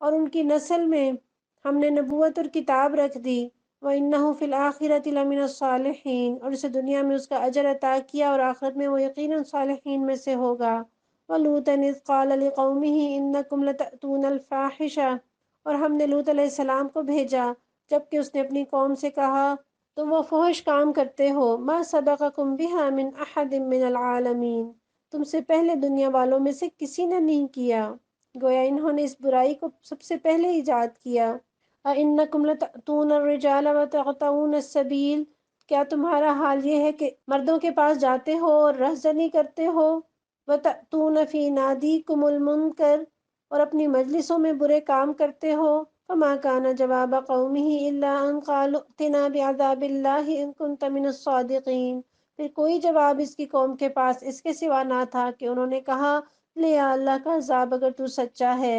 اور ان کی نسل میں ہم نے نبوت اور کتاب رکھ دی۔ وَإِنَّهُ فِي الْآخِرَةِ لَمِنَ الصَّالِحِينَ، اور اسے دنیا میں اس کا اجر عطا کیا اور آخرت میں وہ یقیناً صالحین میں سے ہوگا۔ وَلُوطًا إِذْ قَالَ لِقَوْمِهِ إِنَّكُمْ لَتَأْتُونَ الْفَاحِشَةَ، اور ہم نے لوط علیہ السلام کو بھیجا جبکہ اس نے اپنی قوم سے کہا تم وہ فحش کام کرتے ہو، ما سبقکم بها من احد من العالمین، تم سے پہلے دنیا والوں میں سے کسی نے نہیں کیا، گویا انہوں نے اس برائی کو سب سے پہلے ایجاد کیا۔ اَإِنَّكُمْ لَتَأْتُونَ الرِّجَالَ وَتَقْطَعُونَ السَّبِيلَ، کیا تمہارا حال یہ ہے کہ مردوں کے پاس جاتے ہو اور رہزنی کرتے ہو؟ وَتَأْتُونَ فِي نَادِيكُمُ الْمُنکَرَ، اور اپنی مجلسوں میں برے کام کرتے ہو؟ فما كان جواب قومه إلا أن قالوا ائتنا بعذاب الله إن كنت من الصادقين۔ پھر کوئی جواب اس کی قوم کے پاس اس کے سوا نہ تھا کہ انہوں نے کہا لے آ اللہ کا عذاب اگر تو سچا ہے۔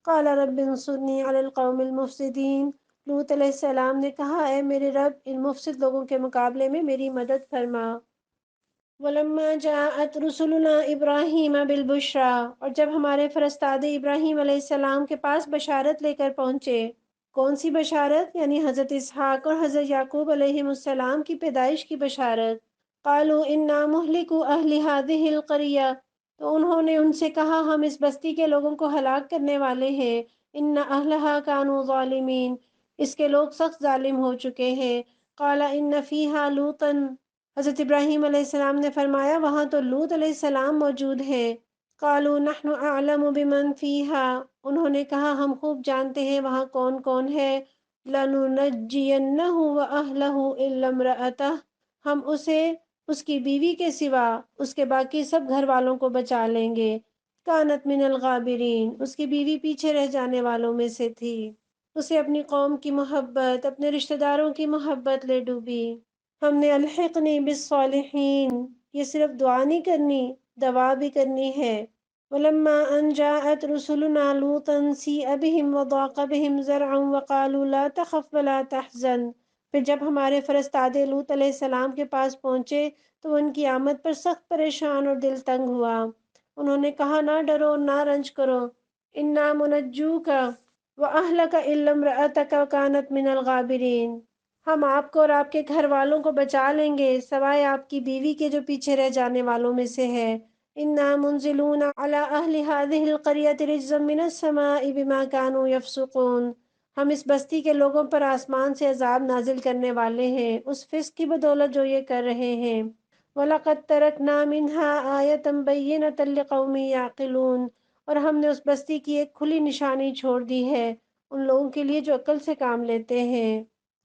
قال رب انصرنی علی القوم المفسدین۔ لوط علیہ السلام نے کہا اے میرے رب ان مفسد لوگوں کے مقابلے میں میری مدد فرما۔ وَلَمَّا جَاءَتْ رُسُلُنَا إِبْرَاهِيمَ بِالْبُشْرَىٰ، اور جب ہمارے فرستاد ابراہیم علیہ السلام کے پاس بشارت لے کر پہنچے۔ کون سی بشارت؟ یعنی حضرت اسحاق اور حضرت یعقوب علیہ السلام کی پیدائش کی بشارت۔ قَالُوا إِنَّا مُهْلِكُو أَهْلِ هَٰذِهِ الْقَرْيَةِ، تو انہوں نے ان سے کہا ہم اس بستی کے لوگوں کو ہلاک کرنے والے ہیں۔ إِنَّ أَهْلَهَا كَانُوا ظَالِمِينَ، اس کے لوگ سخت ظالم ہو چکے ہیں۔ قَالَ إِنَّ فِيهَا لُوطًا، حضرت ابراہیم علیہ السلام نے فرمایا وہاں تو لوط علیہ السلام موجود ہیں۔ قالوا نحن اعلم بمن فیها، انہوں نے کہا ہم خوب جانتے ہیں وہاں کون کون ہے۔ لننجینہ واہلہ الا امرأتہ، ہم اسے اس کی بیوی کے سوا اس کے باقی سب گھر والوں کو بچا لیں گے۔ کانت من الغابرین، اس کی بیوی پیچھے رہ جانے والوں میں سے تھی۔ اسے اپنی قوم کی محبت، اپنے رشتہ داروں کی محبت لے ڈوبی۔ ہم نے الحقنی بالصالحین، یہ صرف دعا نہیں کرنی، دعا بھی کرنی ہے۔ ولما ان جاءت رسلنا لوطا سیء بهم وضاق بهم ذرعا وقالوا لا تخف ولا تحزن، پھر جب ہمارے فرستاد لوط علیہ السلام کے پاس پہنچے تو ان کی آمد پر سخت پریشان اور دل تنگ ہوا۔ انہوں نے کہا نہ ڈرو نہ رنج کرو، انا منجوک واہلک الا امرأتک کانت من الغابرین، ہم آپ کو اور آپ کے گھر والوں کو بچا لیں گے سوائے آپ کی بیوی کے جو پیچھے رہ جانے والوں میں سے ہے۔ انا منزلون علی اہل هذه القرية رجزا من السماء بما كانوا يفسقون، ہم اس بستی کے لوگوں پر آسمان سے عذاب نازل کرنے والے ہیں اس فسق کی بدولت جو یہ کر رہے ہیں۔ وَلَقَدْ تَرَكْنَا مِنْهَا آيَةً بَيِّنَةً لِقَوْمٍ يَعْقِلُونَ، اور ہم نے اس بستی کی ایک کھلی نشانی چھوڑ دی ہے ان لوگوں کے لیے جو عقل سے کام لیتے ہیں۔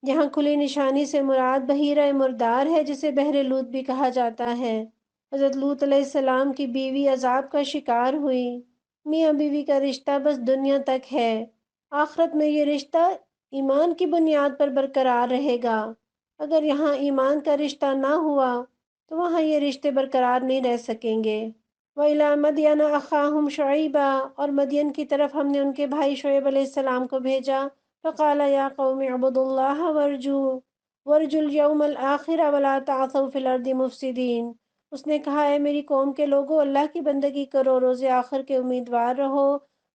یہاں کھلی نشانی سے مراد بحیرہ مردار ہے جسے بحر لوط بھی کہا جاتا ہے۔ حضرت لوط علیہ السلام کی بیوی عذاب کا شکار ہوئی۔ میاں بیوی کا رشتہ بس دنیا تک ہے، آخرت میں یہ رشتہ ایمان کی بنیاد پر برقرار رہے گا۔ اگر یہاں ایمان کا رشتہ نہ ہوا تو وہاں یہ رشتے برقرار نہیں رہ سکیں گے۔ وَإِلَىٰ مَدْيَنَ أَخَاهُمْ شُعَيْبًا، اور مدین کی طرف ہم نے ان کے بھائی شعیب علیہ السلام کو بھیجا۔ فقال یا قوم اعبدوا اللہ وارجوا اليوم الآخر ولا تعثوا في الارض مفسدین، اس نے کہا اے میری قوم کے لوگو اللہ کی بندگی کرو، روز آخر کے امیدوار رہو۔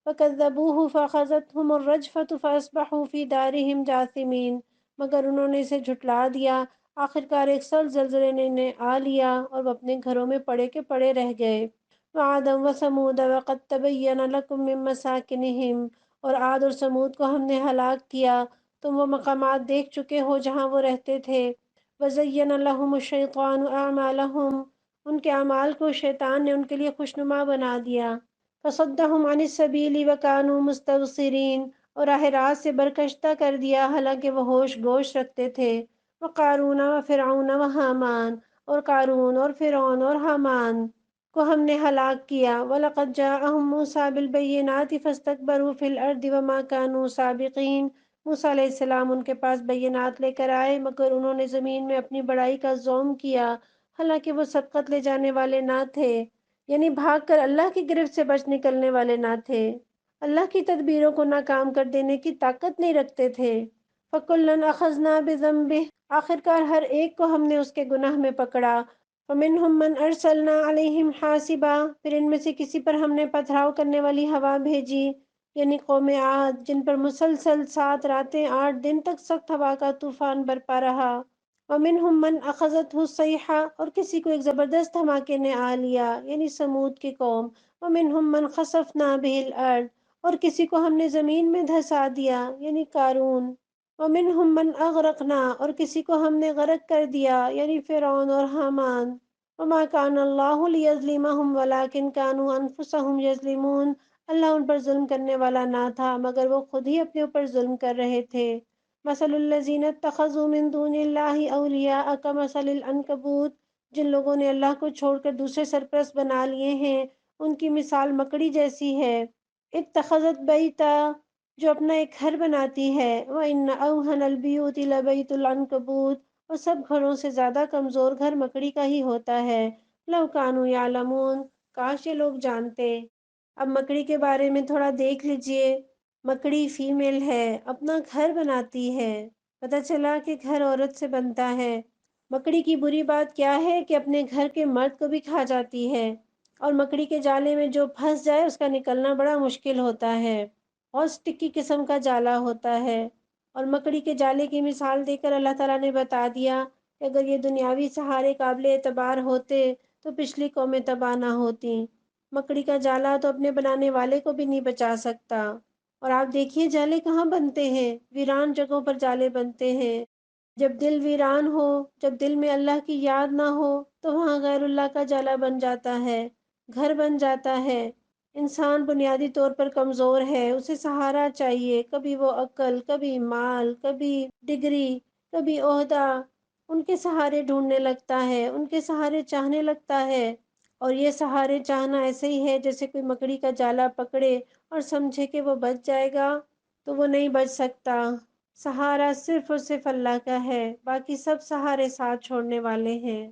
فَكَذَّبُوهُ فَأَخَذَتْهُمُ الرَّجْفَةُ فَأَصْبَحُوا فِي دَارِهِمْ جَاثِمِينَ، مگر انہوں نے اسے جھٹلا دیا، آخرکار ایک سخت زلزلے نے انہیں آ لیا اور وہ اپنے گھروں میں پڑے کے پڑے رہ گئے۔ وَعَادًا وَثَمُودَ وَقَدْ تَبَيَّنَ لَكُم مِّن مَّسَاكِنِهِمْ، اور عاد اور سمود کو ہم نے ہلاک کیا، تم وہ مقامات دیکھ چکے ہو جہاں وہ رہتے تھے۔ وَزَيَّنَ لَهُمُ الشَّيْطَانُ أَعْمَالَهُمْ، ان کے اعمال کو شیطان نے ان کے لیے خوشنما بنا دیا۔ فَصَدَّهُمْ عَنِ السَّبِيلِ وَكَانُوا مُسْتَبْصِرِينَ، اور راہ راست سے برکشتہ کر دیا حالانکہ وہ ہوش گوش رکھتے تھے۔ وَقَارُونَ وَفِرْعَوْنَ وَهَامَانَ، اور قارون اور فرعون اور حامان کو ہم نے ہلاک کیا۔ وَلَقَدْ جَاءَهُم مُوسَىٰ بِالْبَيِّنَاتِ فَاسْتَكْبَرُوا فِي الْأَرْضِ وَمَا كَانُوا سَابِقِينَ، موسیٰ علیہ السلام ان کے پاس بینات لے کر آئے مگر انہوں نے زمین میں اپنی بڑائی کا زوم کیا حالانکہ وہ سبقت لے جانے والے نہ تھے، یعنی بھاگ کر اللہ کی گرفت سے بچ نکلنے والے نہ تھے، اللہ کی تدبیروں کو ناکام کر دینے کی طاقت نہیں رکھتے تھے۔ فَكُلًّا أَخَذْنَا بِذَنبِهِ، آخرکار ہر ایک کو ہم نے اس کے گناہ میں پکڑا۔ فَمِنْهُمْ مَنْ أَرْسَلْنَا عَلَيْهِمْ حَاصِبًا، پھر ان میں سے کسی پر ہم نے پتھراؤ کرنے والی ہوا بھیجی، یعنی قوم عاد، جن پر مسلسل 7 راتیں 8 دن تک سخت ہوا کا طوفان برپا رہا۔ وَمِنْهُمْ مَنْ أَخَذَتْهُ الصَّيْحَةُ، اور کسی کو ایک زبردست دھماکے نے آ لیا، یعنی سمود کی قوم۔ وَمِنْهُمْ مَنْ خَسَفْنَا بِهِ الْأَرْضَ، اور کسی کو ہم نے زمین میں دھسا دیا، یعنی قارون۔ وَمِنْهُمْ مَنْ أَغْرَقْنَا، اور کسی کو ہم نے غرق کر دیا، یعنی فرعون اور حامان۔ وَمَا كَانَ اللَّهُ لِيَظْلِمَهُمْ وَلَٰكِنْ كَانُوا أَنفُسَهُمْ يَظْلِمُونَ، اللہ ان پر ظلم کرنے والا نہ تھا مگر وہ خود ہی اپنے اوپر ظلم کر رہے تھے۔ مَثَلُ الَّذِينَ اتَّخَذُوا مِن دُونِ اللَّهِ أَوْلِيَاءَ كَمَثَلِ الْعَنكَبُوتِ، جن لوگوں نے اللہ کو چھوڑ کر دوسرے سرپرست بنا لیے ہیں ان کی مثال مکڑی جیسی ہے۔ اتخذت بیتا، جو اپنا ایک گھر بناتی ہے، وَإِنَّ أَوْهَنَ الْبِيُوتِ لَبَيْتُ الْعَنكَبُوتِ، اور سب گھروں سے زیادہ کمزور گھر مکڑی کا ہی ہوتا ہے۔ لَوْ كَانُوا يَعْلَمُونَ، کاش یہ لوگ جانتے۔ اب مکڑی کے بارے میں تھوڑا دیکھ لیجئے۔ مکڑی فیمیل ہے، اپنا گھر بناتی ہے۔ پتہ چلا کہ گھر عورت سے بنتا ہے۔ مکڑی کی بری بات کیا ہے کہ اپنے گھر کے مرد کو بھی کھا جاتی ہے، اور مکڑی کے جالے میں جو پھنس جائے اس کا نکلنا بڑا مشکل ہوتا ہے، اور سٹکی قسم کا جالا ہوتا ہے۔ اور مکڑی کے جالے کی مثال دے کر اللہ تعالیٰ نے بتا دیا کہ اگر یہ دنیاوی سہارے قابل اعتبار ہوتے تو پچھلی قومیں تباہ نہ ہوتی۔ مکڑی کا جالا تو اپنے بنانے والے کو بھی نہیں بچا سکتا۔ اور آپ دیکھیے جالے کہاں بنتے ہیں، ویران جگہوں پر جالے بنتے ہیں۔ جب دل ویران ہو، جب دل میں اللہ کی یاد نہ ہو تو وہاں غیر اللہ کا جالا بن جاتا ہے، گھر بن جاتا ہے۔ انسان بنیادی طور پر کمزور ہے، اسے سہارا چاہیے، کبھی وہ عقل، کبھی مال، کبھی ڈگری، کبھی عہدہ، ان کے سہارے ڈھونڈنے لگتا ہے، ان کے سہارے چاہنے لگتا ہے۔ اور یہ سہارے چاہنا ایسے ہی ہے جیسے کوئی مکڑی کا جالا پکڑے اور سمجھے کہ وہ بچ جائے گا، تو وہ نہیں بچ سکتا۔ سہارا صرف اور صرف اللہ کا ہے، باقی سب سہارے ساتھ چھوڑنے والے ہیں۔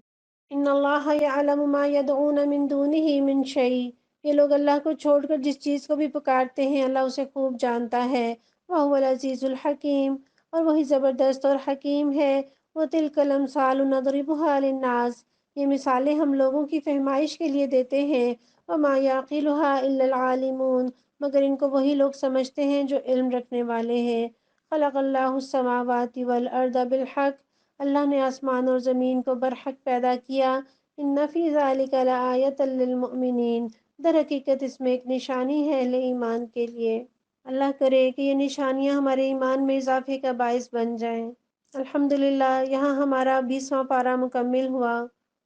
ان اللہ یعلم ما یدعون من دونہ من شیء، یہ لوگ اللہ کو چھوڑ کر جس چیز کو بھی پکارتے ہیں اللہ اسے خوب جانتا ہے۔ وہو العزیز الحکیم، اور وہی زبردست اور حکیم ہے۔ وتلک الامثال نضربها للناس، یہ مثالیں ہم لوگوں کی فہمائش کے لیے دیتے ہیں۔ وما یعقلها الا العالمون، مگر ان کو وہی لوگ سمجھتے ہیں جو علم رکھنے والے ہیں۔ خلق اللہ السماوات والارض بالحق، اللہ نے آسمان اور زمین کو برحق پیدا کیا۔ ان فی ذلک لآیۃ للمؤمنین، در حقیقت اس میں ایک نشانی ہے اہل ایمان کے لیے۔ اللہ کرے کہ یہ نشانیاں ہمارے ایمان میں اضافے کا باعث بن جائیں۔ الحمدللہ، یہاں ہمارا 20واں پارہ مکمل ہوا۔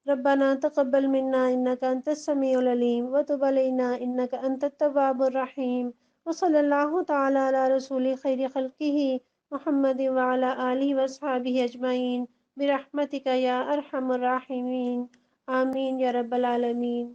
ربنا تقبل منا انک انت السمیع العلیم وتب علینا انک انت التواب الرحیم، وصلی اللہ تعالی علی رسول خیر خلقہ محمد وعلی آلہ وصحبہ اجمعین برحمتک یا ارحم الراحمین، آمین یا رب العالمین۔